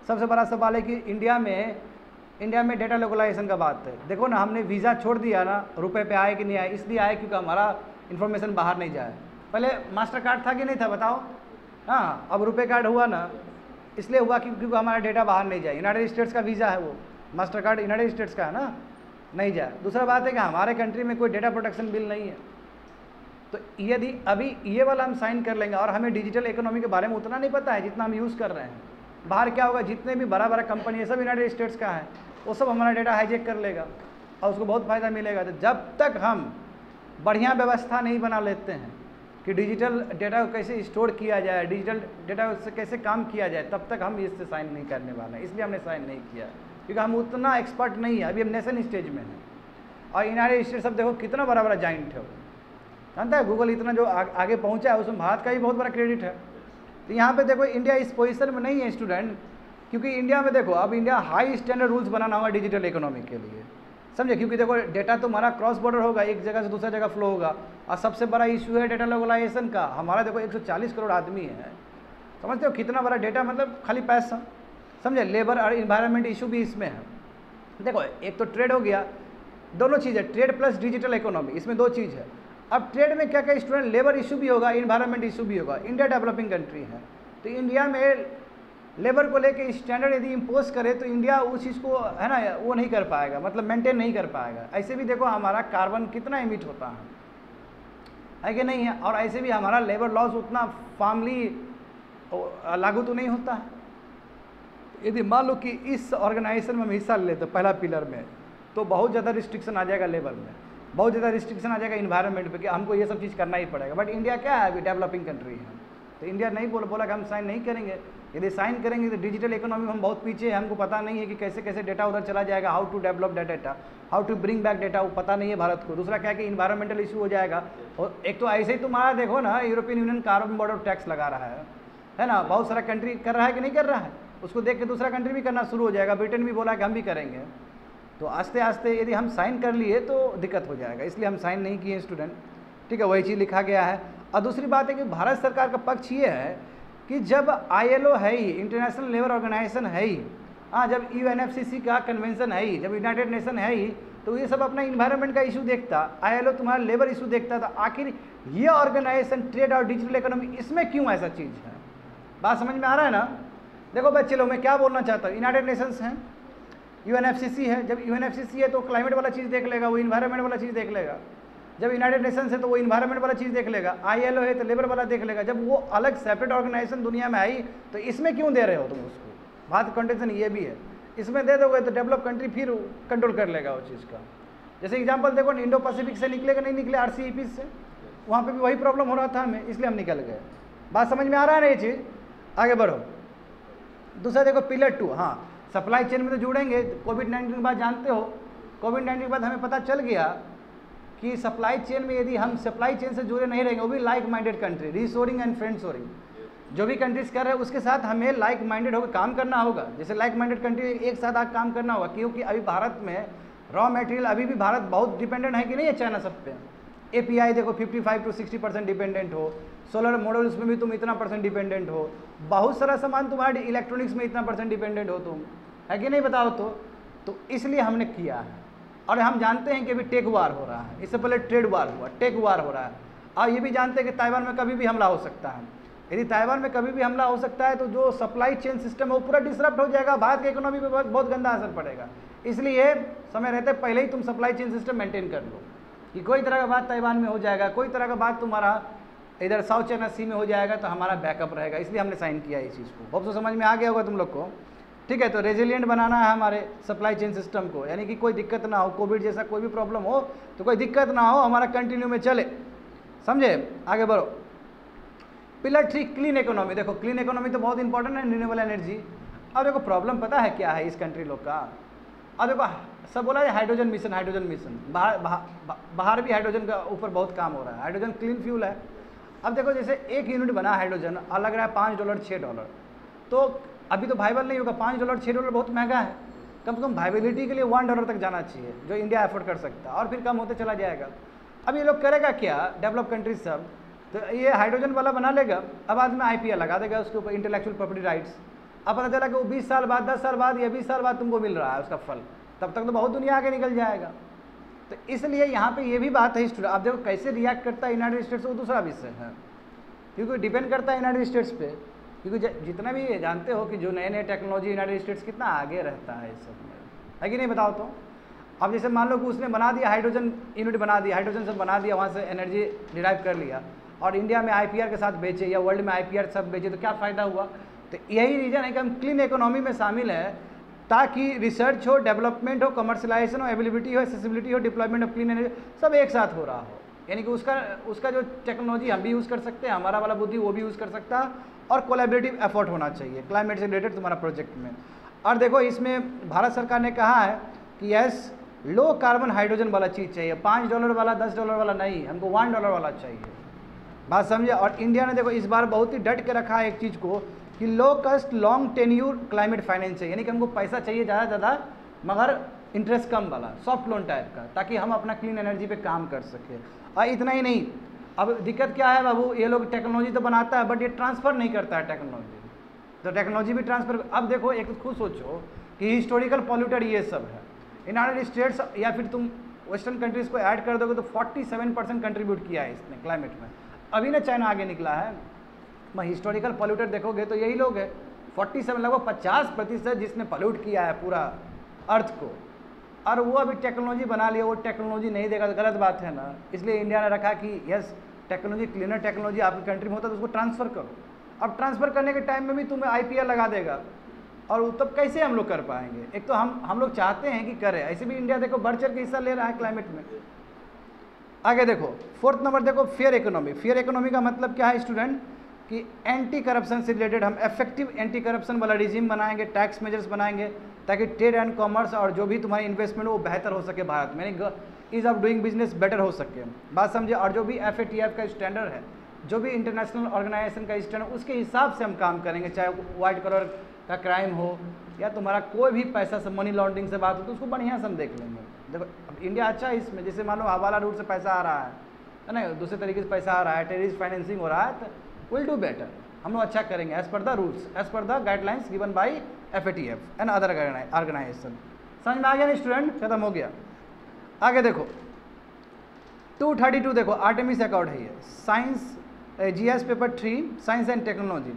सबसे बड़ा सवाल है कि इंडिया में डेटा लोकलाइजेशन का बात है। देखो ना, हमने वीज़ा छोड़ दिया ना, रुपए पे आए कि नहीं आए, इसलिए आए क्योंकि हमारा इन्फॉर्मेशन बाहर नहीं जाए। पहले मास्टर कार्ड था कि नहीं था बताओ? हाँ, अब रुपए कार्ड हुआ ना, इसलिए हुआ क्योंकि हमारा डेटा बाहर नहीं जाए। यूनाइटेड स्टेट्स का वीज़ा है वो, मास्टर कार्ड यूनाइटेड स्टेट्स का है ना, नहीं जाए। दूसरा बात है कि हमारे कंट्री में कोई डेटा प्रोटेक्शन बिल नहीं है। तो यदि अभी ये वाला हम साइन कर लेंगे और हमें डिजिटल इकोनॉमी के बारे में उतना नहीं पता है जितना हम यूज़ कर रहे हैं, बाहर क्या होगा, जितने भी बड़ा कंपनी है सब यूनाइटेड स्टेट्स का है, वो सब हमारा डेटा हाईजेक कर लेगा और उसको बहुत फ़ायदा मिलेगा। तो जब तक हम बढ़िया व्यवस्था नहीं बना लेते हैं कि डिजिटल डेटा को कैसे स्टोर किया जाए, डिजिटल डेटा से कैसे काम किया जाए, तब तक हम इससे साइन नहीं करने वाले हैं। इसलिए हमने साइन नहीं किया क्योंकि हम उतना एक्सपर्ट नहीं है, अभी हम नेशन स्टेज में हैं। और यूनाइटेड स्टेट्स अब देखो कितना बड़ा जाइंट है वो, जानता है गूगल इतना जो आगे पहुंचा है उसमें भारत का ही बहुत बड़ा क्रेडिट है। तो यहाँ पे देखो इंडिया इस पोजीशन में नहीं है स्टूडेंट, क्योंकि इंडिया में देखो अब इंडिया हाई स्टैंडर्ड रूल्स बनाना होगा डिजिटल इकोनॉमी के लिए, समझे? क्योंकि देखो डेटा तो हमारा क्रॉस बॉर्डर होगा, एक जगह से दूसरा जगह फ्लो होगा, और सबसे बड़ा इशू है डेटा लोकलाइजेशन का। हमारा देखो 140 करोड़ आदमी है, समझते हो कितना बड़ा डेटा, मतलब खाली पैसा, समझे? लेबर और इन्वायरमेंट इशू भी इसमें है। देखो एक तो ट्रेड हो गया, दोनों चीज़ है, ट्रेड प्लस डिजिटल इकोनॉमी, इसमें दो चीज़ है। अब ट्रेड में क्या क्या स्टूडेंट, लेबर इशू भी होगा, इन्वायरमेंट इशू भी होगा। इंडिया डेवलपिंग कंट्री है, तो इंडिया में लेबर को लेके स्टैंडर्ड यदि इम्पोज करे तो इंडिया उस चीज़ को है ना वो नहीं कर पाएगा, मतलब मेंटेन नहीं कर पाएगा। ऐसे भी देखो हमारा कार्बन कितना इमिट होता है कि नहीं है, और ऐसे भी हमारा लेबर लॉज उतना फॉर्मली लागू तो नहीं होता है। यदि मान लो कि इस ऑर्गेनाइजेशन में हम हिस्सा ले लेते पहला पिलर में, तो बहुत ज़्यादा रिस्ट्रिक्शन आ जाएगा लेबर में, बहुत ज़्यादा रिस्ट्रिक्शन आ जाएगा इन्वायरमेंट पे कि हमको ये सब चीज़ करना ही पड़ेगा। बट इंडिया क्या है, अभी डेवलपिंग कंट्री है, तो इंडिया नहीं बोला कि हम साइन नहीं करेंगे। यदि साइन करेंगे तो डिजिटल इकोनॉमी में हम बहुत पीछे हैं, हमको पता नहीं है कि कैसे कैसे डेटा उधर चला जाएगा, how to develop that data, how to bring back data, वो पता नहीं है भारत को। दूसरा क्या है कि इन्वायरमेंटल इशू हो जाएगा, और एक तो ऐसे ही तुम्हारा देखो ना European union carbon border tax लगा रहा है ना, बहुत सारा कंट्री कर रहा है कि नहीं कर रहा है, उसको देख के दूसरा कंट्री भी करना शुरू हो जाएगा। ब्रिटेन भी बोला कि हम भी करेंगे। तो आस्ते आस्ते यदि हम साइन कर लिए तो दिक्कत हो जाएगा, इसलिए हम साइन नहीं किए स्टूडेंट, ठीक है, वही चीज़ लिखा गया है। और दूसरी बात है कि भारत सरकार का पक्ष ये है कि जब ILO है ही, इंटरनेशनल लेबर ऑर्गेनाइजेशन है ही, हाँ, जब UNFCCC का कन्वेंशन है ही, जब यूनाइटेड नेशन है ही, तो ये सब अपना इन्वायरमेंट का इशू देखता, ILO तुम्हारा लेबर इशू देखता था। आखिर ये ऑर्गेनाइजेशन ट्रेड और डिजिटल इकोनॉमी, इसमें क्यों ऐसा चीज़ है? बात समझ में आ रहा है ना? देखो बच्चे लोग, मैं क्या बोलना चाहता हूँ, यूनाइटेड नेशंस हैं, UNFCCC है, जब UNFCCC है तो क्लाइमेट वाला चीज़ देख लेगा, वो इन्वायरमेंट वाला चीज़ देख लेगा। जब यूनाइटेड नेशंस है तो वो इन्वायरमेंट वाला चीज़ देख लेगा, ILO है तो लेबर वाला देख लेगा। जब वो अलग सेपरेट ऑर्गेनाइजेशन दुनिया में आई तो इसमें क्यों दे रहे हो तुम उसको? बात कंडीशन ये भी है, इसमें दे दोगे तो डेवलप कंट्री फिर कंट्रोल कर लेगा उस चीज़ का। जैसे एग्जाम्पल देखो, इंडो पैसिफिक से निकलेगा नहीं निकले, RCEP से, वहाँ पर भी वही प्रॉब्लम हो रहा था हमें, इसलिए हम निकल गए। बात समझ में आ रहा है ना ये चीज़? आगे बढ़ो। दूसरा देखो पिलर 2, हाँ, सप्लाई चेन में तो जुड़ेंगे। कोविड-19 के बाद जानते हो, कोविड-19 के बाद हमें पता चल गया कि सप्लाई चेन में यदि हम सप्लाई चेन से जुड़े नहीं रहेंगे, वो भी like minded country, reshoring and friendshoring, जो भी कंट्रीज कर रहे हैं उसके साथ हमें लाइक माइंडेड होकर काम करना होगा। जैसे लाइक माइंडेड कंट्री एक साथ आकर काम करना होगा, क्योंकि अभी भारत में रॉ मटेरियल अभी भी भारत बहुत डिपेंडेंट है कि नहीं है चाइना सब पे। API देखो 55 to 60% डिपेंडेंट हो, सोलर मॉडल्स में भी तुम इतना % डिपेंडेंट हो, बहुत सारा सामान तुम्हारे इलेक्ट्रॉनिक्स में इतना % डिपेंडेंट हो तुम, है कि नहीं बताओ? तो इसलिए हमने किया है। और हम जानते हैं कि अभी टेक वार हो रहा है, इससे पहले ट्रेड वार हुआ, टेक वार हो रहा है। और ये भी जानते हैं कि ताइवान में कभी भी हमला हो सकता है। यदि ताइवान में कभी भी हमला हो सकता है तो जो सप्लाई चेन सिस्टम है वो पूरा डिसरप्ट हो जाएगा, भारत की इकोनॉमी पे बहुत गंदा असर पड़ेगा। इसलिए समय रहते पहले ही तुम सप्लाई चेन सिस्टम मेंटेन कर लो कि कोई तरह का बात ताइवान में हो जाएगा, कोई तरह का बात तुम्हारा इधर साउथ चाइना सी में हो जाएगा, तो हमारा बैकअप रहेगा। इसलिए हमने साइन किया इस चीज़ को। बहुत तो समझ में आ गया होगा तुम लोग को, ठीक है? तो रेजिलिएंट बनाना है हमारे सप्लाई चेन सिस्टम को, यानी कि कोई दिक्कत ना हो, कोविड जैसा कोई भी प्रॉब्लम हो तो कोई दिक्कत ना हो, हमारा कंटिन्यू में चले, समझे? आगे बढ़ो। Pillar 3 clean economy. देखो क्लीन इकोनॉमी तो बहुत इंपॉर्टेंट है, रिन्यूएबल एनर्जी। और देखो प्रॉब्लम पता है क्या है इस कंट्री लोग का, अब देखो सब बोला है हाइड्रोजन मिशन, हाइड्रोजन मिशन, बाहर भी हाइड्रोजन का ऊपर बहुत काम हो रहा है। हाइड्रोजन क्लीन फ्यूल है। अब देखो जैसे 1 यूनिट बना हाइड्रोजन लग रहा है $5 $6, तो अभी तो वाइबल नहीं होगा। $5 $6 बहुत महंगा है। कम से कम वाइबिलिटी के लिए $1 तक जाना चाहिए, जो इंडिया एफोर्ड कर सकता है, और फिर कम होते चला जाएगा। अब ये लोग करेगा क्या, डेवलप कंट्रीज सब, तो ये हाइड्रोजन वाला बना लेगा, अब बाद में IPR लगा देगा उसके ऊपर, इंटेलेक्चुअल प्रॉपर्टी राइट्स। अब पता चला कि वो 20 साल बाद, 10 साल बाद या 20 साल बाद तुमको मिल रहा है उसका फल, तब तक तो बहुत दुनिया आगे निकल जाएगा। तो इसलिए यहाँ पे ये भी बात है स्टूडेंट। अब देखो कैसे रिएक्ट करता है यूनाइटेड स्टेट्स, वो दूसरा विषय है, क्योंकि डिपेंड करता है यूनाइटेड स्टेट्स पे। क्योंकि जितना भी जानते हो कि जो नए नए टेक्नोलॉजी यूनाइटेड स्टेट्स कितना आगे रहता है इस सब में, है कि नहीं, बताओ तो। अब जैसे मान लो कि उसने बना दिया हाइड्रोजन यूनिट, बना दिया हाइड्रोजन से बना दिया, वहाँ से एनर्जी डिराइव कर लिया, और इंडिया में IPR के साथ बेचे या वर्ल्ड में IPR सब बेचे, तो क्या फ़ायदा हुआ। तो यही रीज़न है कि हम क्लीन इकोनॉमी में शामिल है, ताकि रिसर्च हो, डेवलपमेंट हो, कमर्शलाइजेशन हो, अवेलेबिलिटी हो, एक्सेसिबिलिटी हो, डिप्लॉयमेंट ऑफ क्लीन एनर्जी, सब एक साथ हो रहा हो। यानी कि उसका जो टेक्नोलॉजी हम भी यूज़ कर सकते हैं, हमारा वाला बुद्धि वो भी यूज़ कर सकता है, और कोलैबोरेटिव एफर्ट होना चाहिए क्लाइमेट से रिलेटेड तुम्हारा प्रोजेक्ट में। और देखो इसमें भारत सरकार ने कहा है कि यस लो कार्बन हाइड्रोजन वाला चीज़ चाहिए, $5 वाला, $10 वाला नहीं, हमको $1 वाला चाहिए। बात समझे। और इंडिया ने देखो इस बार बहुत ही डट के रखा है एक चीज़ को, कि low cost long tenure climate finance चाहिए, यानी कि हमको पैसा चाहिए ज़्यादा ज़्यादा, मगर इंटरेस्ट कम वाला, सॉफ्ट लोन टाइप का, ताकि हम अपना क्लीन एनर्जी पे काम कर सके। और इतना ही नहीं, अब दिक्कत क्या है बाबू, ये लोग टेक्नोलॉजी तो बनाता है बट ये ट्रांसफ़र नहीं करता है टेक्नोलॉजी, तो टेक्नोलॉजी भी ट्रांसफ़र। अब देखो एक खुद सोचो कि हिस्टोरिकल पॉल्यूटर ये सब है, यूनाइटेड स्टेट्स या फिर तुम वेस्टर्न कंट्रीज़ को ऐड कर दोगे तो 47% कंट्रीब्यूट किया है इसने क्लाइमेट में। अभी ना चाइना आगे निकला है, मैं हिस्टोरिकल पॉल्यूटर देखोगे तो यही लोग है, 47 लगभग 50% जिसने पॉल्यूट किया है पूरा अर्थ को, और वो अभी टेक्नोलॉजी बना लिया, वो टेक्नोलॉजी नहीं देगा तो गलत बात है ना। इसलिए इंडिया ने रखा कि यस टेक्नोलॉजी, क्लीनर टेक्नोलॉजी आपकी कंट्री में होता है तो उसको ट्रांसफ़र करो। अब ट्रांसफ़र करने के टाइम में भी तुम्हें IPR लगा देगा, और तब कैसे हम लोग कर पाएंगे। एक तो हम लोग चाहते हैं कि करें, ऐसे भी इंडिया देखो बढ़ चढ़ के हिस्सा ले रहा है क्लाइमेट में। आगे देखो 4th नंबर देखो, फेयर इकोनॉमी। फेयर इकोनॉमी का मतलब क्या है स्टूडेंट, कि एंटी करप्शन से रिलेटेड हम इफेक्टिव एंटी करप्शन वाला रिजीम बनाएंगे, टैक्स मेजर्स बनाएंगे, ताकि ट्रेड एंड कॉमर्स और जो भी तुम्हारी इन्वेस्टमेंट हो वो बेहतर हो सके भारत में, यानी ease of doing business better हो सके। बात समझे। और जो भी FATF का स्टैंडर्ड है, जो भी इंटरनेशनल ऑर्गेनाइजेशन का स्टैंडर्ड, उसके हिसाब से हम काम करेंगे, चाहे वाइट कलर का क्राइम हो या तुम्हारा कोई भी पैसा से मनी लॉन्ड्रिंग से बात हो, तो उसको बढ़िया से हम देख लेंगे। देखो अब इंडिया अच्छा है इसमें, जैसे मान लो हवाला रूट से पैसा आ रहा है ना, दूसरे तरीके से पैसा आ रहा है, टेररिस्ट फाइनेंसिंग हो रहा है, तो विल डू बेटर, हम लोग अच्छा करेंगे as per the rules, as per the guidelines given by FATF and other organisation. समझ में आ गया ना स्टूडेंट, खत्म हो गया। आगे देखो 232 देखो, आर्टेमिस अकॉर्ड है ये, science GS paper 3 science and technology.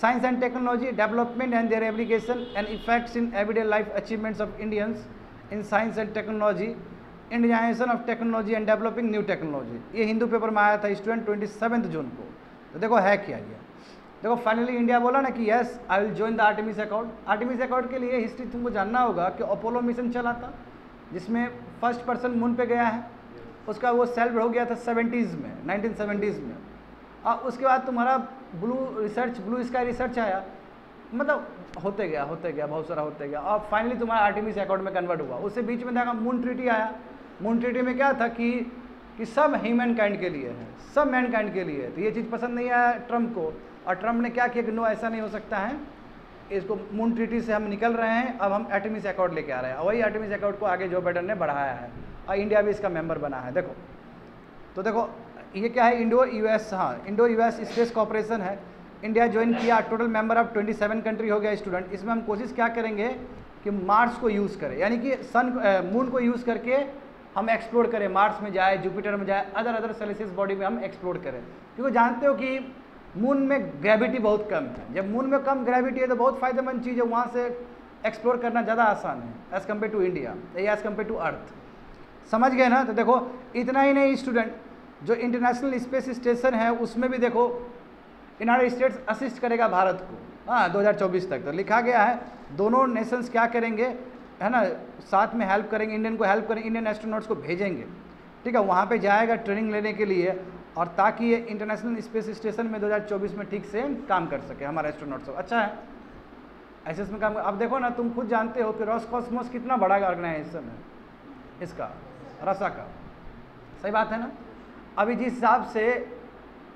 Science and technology development and their application and effects in everyday life achievements of Indians in science and technology, Indianization of technology and developing new technology. ये हिंदू पेपर में आया था स्टूडेंट 27 जून को। तो देखो है क्या ये, देखो फाइनली इंडिया बोला ना कि yes I will join the Artemis Accord. Artemis Accord के लिए हिस्ट्री तुमको जानना होगा कि अपोलो मिशन चला था, जिसमें फर्स्ट पर्सन मून पे गया है, उसका वो सेल्फ हो गया था 70s में, 1970s में। और उसके बाद तुम्हारा ब्लू स्काई रिसर्च आया, मतलब होते गया बहुत सारा होते गया, और फाइनली तुम्हारा आर्टेमिस अकॉर्ड में कन्वर्ट हुआ। उससे बीच में देखा मून ट्रीटी आया। मून ट्रीटी में क्या था कि सब ह्यूमन काइंड के लिए है, सब मैन काइंड के लिए है। तो ये चीज़ पसंद नहीं आया ट्रम्प को, और ट्रम्प ने क्या किया कि नो ऐसा नहीं हो सकता है, इसको मून ट्रीटी से हम निकल रहे हैं, अब हम आर्टेमिस अकॉर्ड लेके आ रहे हैं। और वही आर्टेमिस अकॉर्ड को आगे जो बाइडेन ने बढ़ाया है, और इंडिया भी इसका मेंबर बना है। देखो तो देखो ये क्या है, इंडो US, हाँ इंडो US स्पेस कॉपरेशन है। इंडिया ज्वाइन किया, टोटल मेंबर ऑफ 27 कंट्री हो गया स्टूडेंट। इसमें हम कोशिश क्या करेंगे कि मार्स को यूज़ करें, यानी कि मून को यूज़ करके हम एक्सप्लोर करें, मार्स में जाए, जुपिटर में जाए, अदर सेलेसियस बॉडी में हम एक्सप्लोर करें। क्योंकि जानते हो कि मून में ग्रेविटी बहुत कम है, जब मून में कम ग्रेविटी है तो बहुत फ़ायदेमंद चीज़ है, वहाँ से एक्सप्लोर करना ज़्यादा आसान है एज़ कम्पेयर टू इंडिया या एज़ कम्पेयर टू अर्थ। समझ गए ना। तो देखो इतना ही नहीं स्टूडेंट, जो इंटरनेशनल स्पेस स्टेशन है उसमें भी देखो यूनाइटेड स्टेट्स असिस्ट करेगा भारत को, हाँ 2024 तक। तो लिखा गया है दोनों नेशंस क्या करेंगे, है ना, साथ में हेल्प करेंगे, इंडियन को हेल्प करेंगे, इंडियन एस्ट्रोनॉट्स को भेजेंगे, ठीक है, वहाँ पे जाएगा ट्रेनिंग लेने के लिए, और ताकि ये इंटरनेशनल स्पेस स्टेशन में 2024 में ठीक से काम कर सके हमारा एस्ट्रोनॉट सब। अच्छा है। एसएस में काम। अब देखो ना, तुम खुद जानते हो कि रोसकॉस्मोस कितना बड़ा ऑर्गेनाइजेशन है इसका, रसा का, सही बात है ना। अभी जिस हिसाब से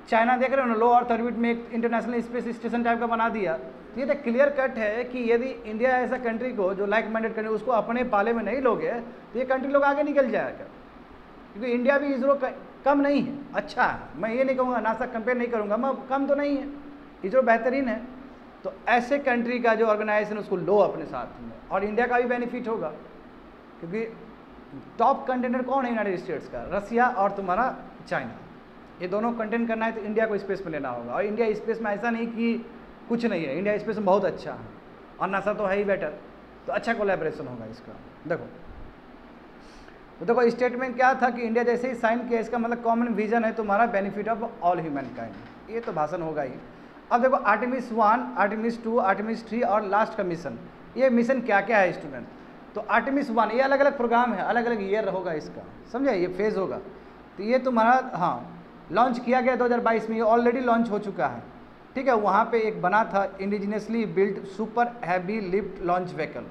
चाइना देख रहे हो ना, लो अर्थ ऑर्बिट में एक इंटरनेशनल स्पेस स्टेशन टाइप का बना दिया, तो ये तो क्लियर कट है कि यदि इंडिया ऐसा कंट्री को जो लाइक माइंडेड कंट्री उसको अपने पाले में नहीं लोगे तो ये कंट्री लोग आगे निकल जाएगा। क्योंकि इंडिया भी इसरो कम नहीं है, अच्छा है, मैं ये नहीं कहूँगा, नासा कंपेयर नहीं करूँगा, मैं कम तो नहीं है, इसरो बेहतरीन है। तो ऐसे कंट्री का जो ऑर्गेनाइजेशन उसको लो अपने साथ में, और इंडिया का भी बेनिफिट होगा, क्योंकि टॉप कंटेंडर कौन है यूनाइटेड स्टेट्स का, रसिया और तुम्हारा चाइना, ये दोनों कंटेंट करना है तो इंडिया को स्पेस में लेना होगा। और इंडिया स्पेस में ऐसा नहीं कि कुछ नहीं है, इंडिया स्पेस में बहुत अच्छा है, और नासा तो है ही बेटर, तो अच्छा कोलैबोरेशन होगा इसका। देखो तो देखो स्टेटमेंट क्या था कि इंडिया जैसे ही साइन किया, इसका मतलब कॉमन विजन है तुम्हारा, benefit of all human kind, ये तो भाषण होगा ही। अब देखो आर्टेमिस 1, आर्टेमिस 2, आर्टेमिस 3 और लास्ट का मिशन, ये मिशन क्या क्या है स्टूडेंट। तो आर्टेमिस 1 ये अलग अलग प्रोग्राम है, अलग अलग ईयर होगा इसका, समझे, ये फेज़ होगा। तो ये तुम्हारा हाँ लॉन्च किया गया 2022 में, ये ऑलरेडी लॉन्च हो चुका है, ठीक है। वहाँ पे एक बना था indigenously built super heavy lift launch vehicle,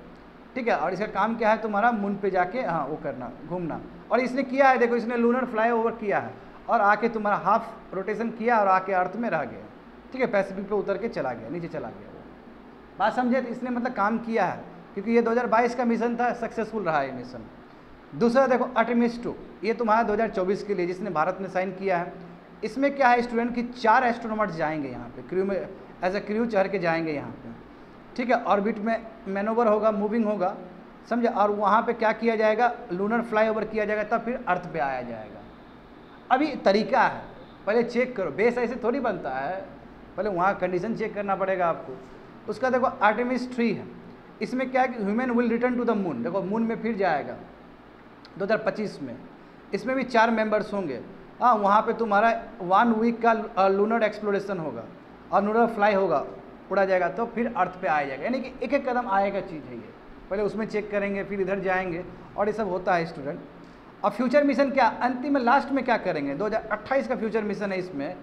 ठीक है। और इसका काम क्या है तुम्हारा, मून पे जाके हाँ वो करना, घूमना। और इसने किया है, देखो इसने लूनर फ्लाईओवर किया है और आके तुम्हारा हाफ रोटेशन किया और आके अर्थ में रह गया, ठीक है, पैसिफिक पे उतर के चला गया, नीचे चला गया वो, बात समझे। तो इसने मतलब काम किया है, क्योंकि ये 2022 का मिशन था, सक्सेसफुल रहा ये मिशन। दूसरा देखो आर्टेमिस 2, ये तुम्हारा 2024 के लिए जिसने भारत ने साइन किया है। इसमें क्या है स्टूडेंट कि 4 एस्ट्रोनॉट्स जाएंगे यहाँ पे, क्रू में एज ए क्रू चढ़ के जाएंगे यहाँ पे, ठीक है। ऑर्बिट में मैनोवर होगा, मूविंग होगा, समझे। और वहाँ पे क्या किया जाएगा, लूनर फ्लाईओवर किया जाएगा, तब फिर अर्थ पे आया जाएगा। अभी तरीका है, पहले चेक करो, बेस ऐसे थोड़ी बनता है, पहले वहाँ कंडीशन चेक करना पड़ेगा आपको। उसका देखो आर्टेमिस 3 है, इसमें क्या है कि human will return to the moon, देखो मून में फिर जाएगा 2025 में। इसमें भी 4 मेंबर्स होंगे, हाँ। वहाँ पे तुम्हारा 1 वीक का लूनर एक्सप्लोरेशन होगा और लूनर फ्लाई होगा, उड़ा जाएगा, तो फिर अर्थ पे आया जाएगा। यानी कि एक एक कदम आएगा चीज़ है ये, पहले उसमें चेक करेंगे, फिर इधर जाएंगे, और ये सब होता है स्टूडेंट। और फ्यूचर मिशन क्या अंतिम में लास्ट में क्या करेंगे, 2028 का फ्यूचर मिशन है इसमें।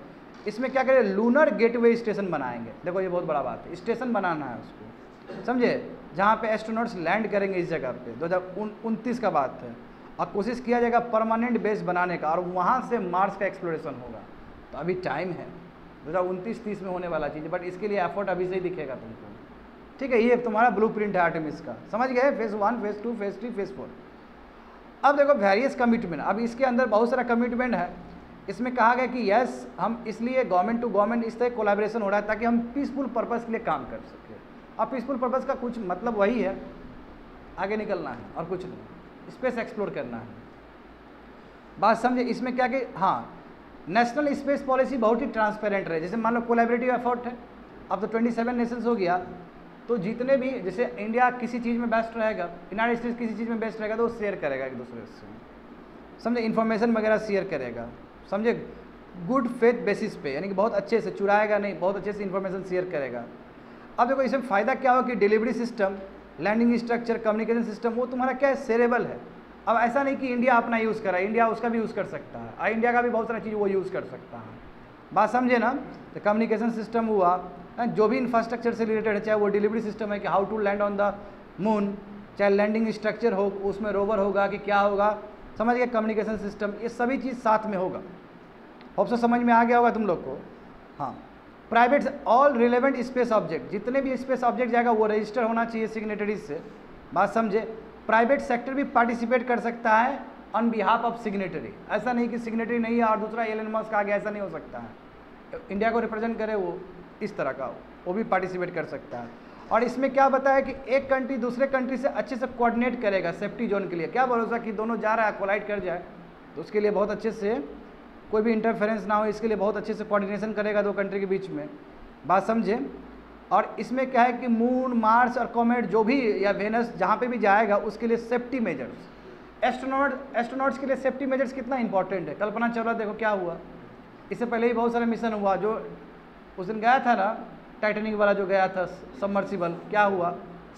इसमें क्या करेंगे, लूनर गेटवे स्टेशन बनाएंगे, देखो ये बहुत बड़ा बात है, स्टेशन बनाना है उसको, समझे, जहाँ पे एस्ट्रोनॉट्स लैंड करेंगे इस जगह पे, 2029 का बात है। और कोशिश किया जाएगा परमानेंट बेस बनाने का, और वहाँ से मार्स का एक्सप्लोरेशन होगा। तो अभी टाइम है, 2029-30 में होने वाला चीज़, बट इसके लिए एफर्ट अभी से ही दिखेगा तुमको, ठीक है। ये तुम्हारा ब्लूप्रिंट है आर्टेमिस का, समझ गए, फेज़ 1, फेज़ 2, फेज़ 3, फेज़ 4। अब देखो वेरियस कमिटमेंट, अब इसके अंदर बहुत सारा कमिटमेंट है। इसमें कहा गया कि यस हम इसलिए गवर्नमेंट टू गवर्नमेंट इस तरह कोलैबोरेशन हो रहा है ताकि हम पीसफुल पर्पज़ के लिए काम कर सकें। अब पीसफुल पर्पज़ का कुछ मतलब वही है, आगे निकलना है और कुछ नहीं, स्पेस एक्सप्लोर करना है, बात समझे। इसमें क्या कि हाँ नेशनल स्पेस पॉलिसी बहुत ही ट्रांसपेरेंट रहे, जैसे मान लो कोलैबोरेटिव एफर्ट है, अब तो 27 नेशंस हो गया, तो जितने भी जैसे इंडिया किसी चीज़ में बेस्ट रहेगा, यूनाइटेड स्टेट्स किसी चीज़ में बेस्ट रहेगा, तो वो शेयर करेगा एक दूसरे से, समझे, इन्फॉर्मेशन वगैरह शेयर करेगा, समझे, गुड फेथ बेसिस पे, यानी कि बहुत अच्छे से, चुराएगा नहीं, बहुत अच्छे से इन्फॉर्मेशन शेयर करेगा। अब देखो इसमें फ़ायदा क्या हो कि delivery system, landing structure, communication system, वो तुम्हारा क्या है, शेयरेबल है। अब ऐसा नहीं कि इंडिया अपना यूज़ कर रहा है, इंडिया उसका भी यूज़ कर सकता है, और इंडिया का भी बहुत सारा चीज़ वो यूज़ कर सकता है, बात समझे ना। तो कम्युनिकेशन सिस्टम हुआ, जो भी इंफ्रास्ट्रक्चर से रिलेटेड है, चाहे वो डिलीवरी सिस्टम है कि how to land on the moon, चाहे लैंडिंग स्ट्रक्चर हो, उसमें रोवर होगा कि क्या होगा, समझ गए, कम्युनिकेशन सिस्टम, ये सभी चीज़ साथ में होगा। होप सो समझ में आ गया होगा तुम लोग को, हाँ। Private all relevant space object, जितने भी स्पेस ऑब्जेक्ट जाएगा वो रजिस्टर होना चाहिए सिग्नेटरीज से, बात समझे। प्राइवेट सेक्टर भी पार्टिसिपेट कर सकता है ऑन बिहाफ ऑफ सिग्नेटरी, ऐसा नहीं कि सिग्नेटरी नहीं है और दूसरा एलन मस्क आ गया, ऐसा नहीं हो सकता है। इंडिया को रिप्रेजेंट करे वो इस तरह का, वो भी पार्टिसिपेट कर सकता है। और इसमें क्या बताया कि एक कंट्री दूसरे कंट्री से अच्छे से कोऑर्डिनेट करेगा सेफ्टी जोन के लिए, क्या भरोसा कि दोनों जा रहा है कोलाइड कर जाए, तो उसके लिए बहुत अच्छे से कोई भी इंटरफेरेंस ना हो, इसके लिए बहुत अच्छे से कोऑर्डिनेशन करेगा दो कंट्री के बीच में, बात समझे। और इसमें क्या है कि मून, मार्स और कॉमेट जो भी या वेनस जहाँ पे भी जाएगा उसके लिए सेफ्टी मेजर्स, एस्ट्रोनॉट्स के लिए सेफ्टी मेजर्स कितना इंपॉर्टेंट है। कल्पना चावला देखो क्या हुआ, इससे पहले ही बहुत सारे मिशन हुआ, जो उस दिन गया था ना टाइटैनिक वाला जो गया था सबमर्सिबल, क्या हुआ,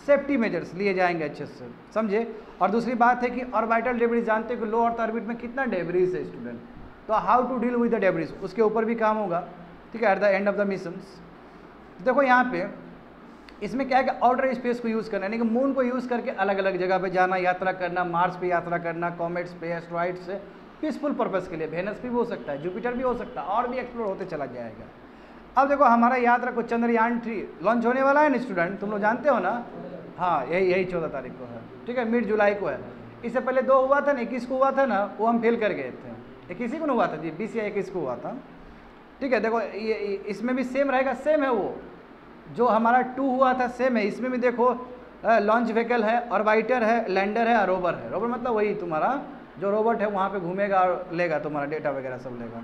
सेफ्टी मेजर्स लिए जाएंगे अच्छे से, समझे। और दूसरी बात है कि ऑर्बिटल डेब्रिस, जानते हो कि लो अर्थ ऑर्बिट में कितना डेब्रिस है स्टूडेंट, तो how to deal with the debris, उसके ऊपर भी काम होगा, ठीक है, at the end of the missions. देखो यहाँ पे इसमें क्या है कि आउटर स्पेस को यूज़ करना, यानी कि मून को यूज़ करके अलग अलग जगह पे जाना, यात्रा करना, मार्स पे यात्रा करना, कॉमेट्स पे, एस्ट्रॉइड्स से पीसफुल पर्पस के लिए। वेनस भी हो सकता है, जुपिटर भी हो सकता है, और भी एक्सप्लोर होते चला जाएगा। अब देखो हमारा यात्रा को चंद्रयान 3 लॉन्च होने वाला है ना स्टूडेंट, तुम लोग जानते हो ना। हाँ, यही 14 तारीख को है, ठीक है, मिड जुलाई को है। इससे पहले 2 हुआ था ना, 21 को हुआ था ना, वो हम फेल कर गए थे। 21 को ना हुआ था जी, 20 या 21 को हुआ था, ठीक है। देखो ये इसमें भी सेम रहेगा, सेम है वो जो हमारा 2 हुआ था, सेम है। इसमें भी देखो लॉन्च व्हीकल है, ऑर्बिटर है, लैंडर है और रोवर है। रोवर मतलब वही तुम्हारा जो रोबोट है वहाँ पे घूमेगा और लेगा तुम्हारा डेटा वगैरह सब लेगा।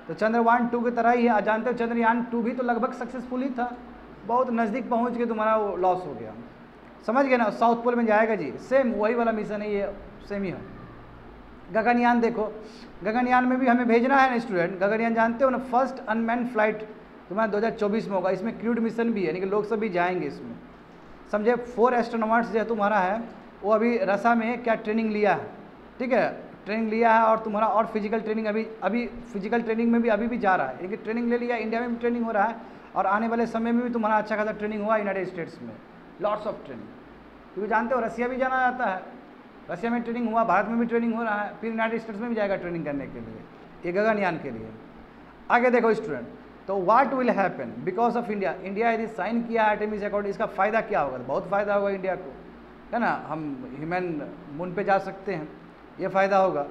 तो चंद्रयान 2 की तरह ही है। जानते हो चंद्रयान 2 भी तो लगभग सक्सेसफुल ही था, बहुत नज़दीक पहुँच के तुम्हारा वो लॉस हो गया, समझ गए ना। साउथ पोल में जाएगा जी, सेम वही वाला मिशन है, ये सेम ही है। गगनयान देखो, गगनयान में भी हमें भेजना है ना स्टूडेंट। गगनयान जानते हो ना, फर्स्ट अनमैन्ड फ्लाइट तुम्हारा 2024 में होगा। इसमें क्रूड मिशन भी है, यानी कि लोग सब भी जाएंगे इसमें, समझे। 4 एस्ट्रोनॉट्स जो तुम्हारा है वो अभी रसा में क्या ट्रेनिंग लिया है, ठीक है, ट्रेनिंग लिया है। और तुम्हारा और फिजिकल ट्रेनिंग अभी फिजिकल ट्रेनिंग में भी अभी भी जा रहा है, यानी कि ट्रेनिंग ले लिया। इंडिया में भी ट्रेनिंग हो रहा है और आने वाले समय में भी तुम्हारा अच्छा खासा ट्रेनिंग हुआ यूनाइटेड स्टेट्स में, लॉट्स ऑफ ट्रेनिंग। क्योंकि जानते हो रसिया भी जाना जाता है, रसिया में ट्रेनिंग हुआ, भारत में भी ट्रेनिंग हो रहा है, फिर यूनाइटेड स्टेट्स में भी जाएगा ट्रेनिंग करने के लिए, ये गगनयान के लिए। आगे देखो स्टूडेंट, तो what will happen because of India. India यदि साइन किया आर्टेमिस अकॉर्ड, इसका फ़ायदा क्या होगा? बहुत फ़ायदा होगा इंडिया को, है ना। हम ह्यूमन मून पे जा सकते हैं, ये फ़ायदा होगा।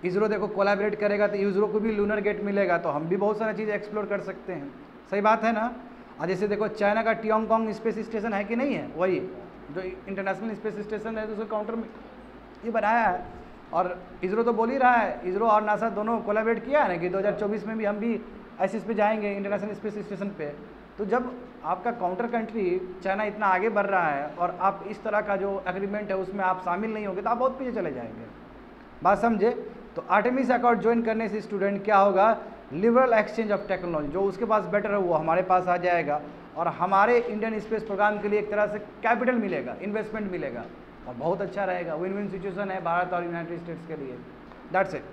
इसरो देखो कोलैबोरेट करेगा तो इसरो को भी लूनर गेट मिलेगा, तो हम भी बहुत सारी चीज़ें एक्सप्लोर कर सकते हैं, सही बात है ना। और जैसे देखो चाइना का टियोंगकोंग स्पेस स्टेशन है कि नहीं है, वही जो इंटरनेशनल स्पेस स्टेशन है, तो उसके काउंटर में ये बनाया है। और इसरो तो बोल ही रहा है, इसरो और नासा दोनों कोलैबोरेट किया है ना कि 2024 में भी हम भी ऐसे इस पे जाएंगे इंटरनेशनल स्पेस स्टेशन पे। तो जब आपका काउंटर कंट्री चाइना इतना आगे बढ़ रहा है और आप इस तरह का जो एग्रीमेंट है उसमें आप शामिल नहीं होंगे तो आप बहुत पीछे चले जाएंगे, बात समझे। तो आर्टेमिस अकॉर्ड ज्वाइन करने से स्टूडेंट क्या होगा, लिबरल एक्सचेंज ऑफ टेक्नोलॉजी, जो उसके पास बेटर है वो हमारे पास आ जाएगा और हमारे इंडियन स्पेस प्रोग्राम के लिए एक तरह से कैपिटल मिलेगा, इन्वेस्टमेंट मिलेगा और बहुत अच्छा रहेगा। विन विन सिचुएशन है भारत और यूनाइटेड स्टेट्स के लिए। That's it.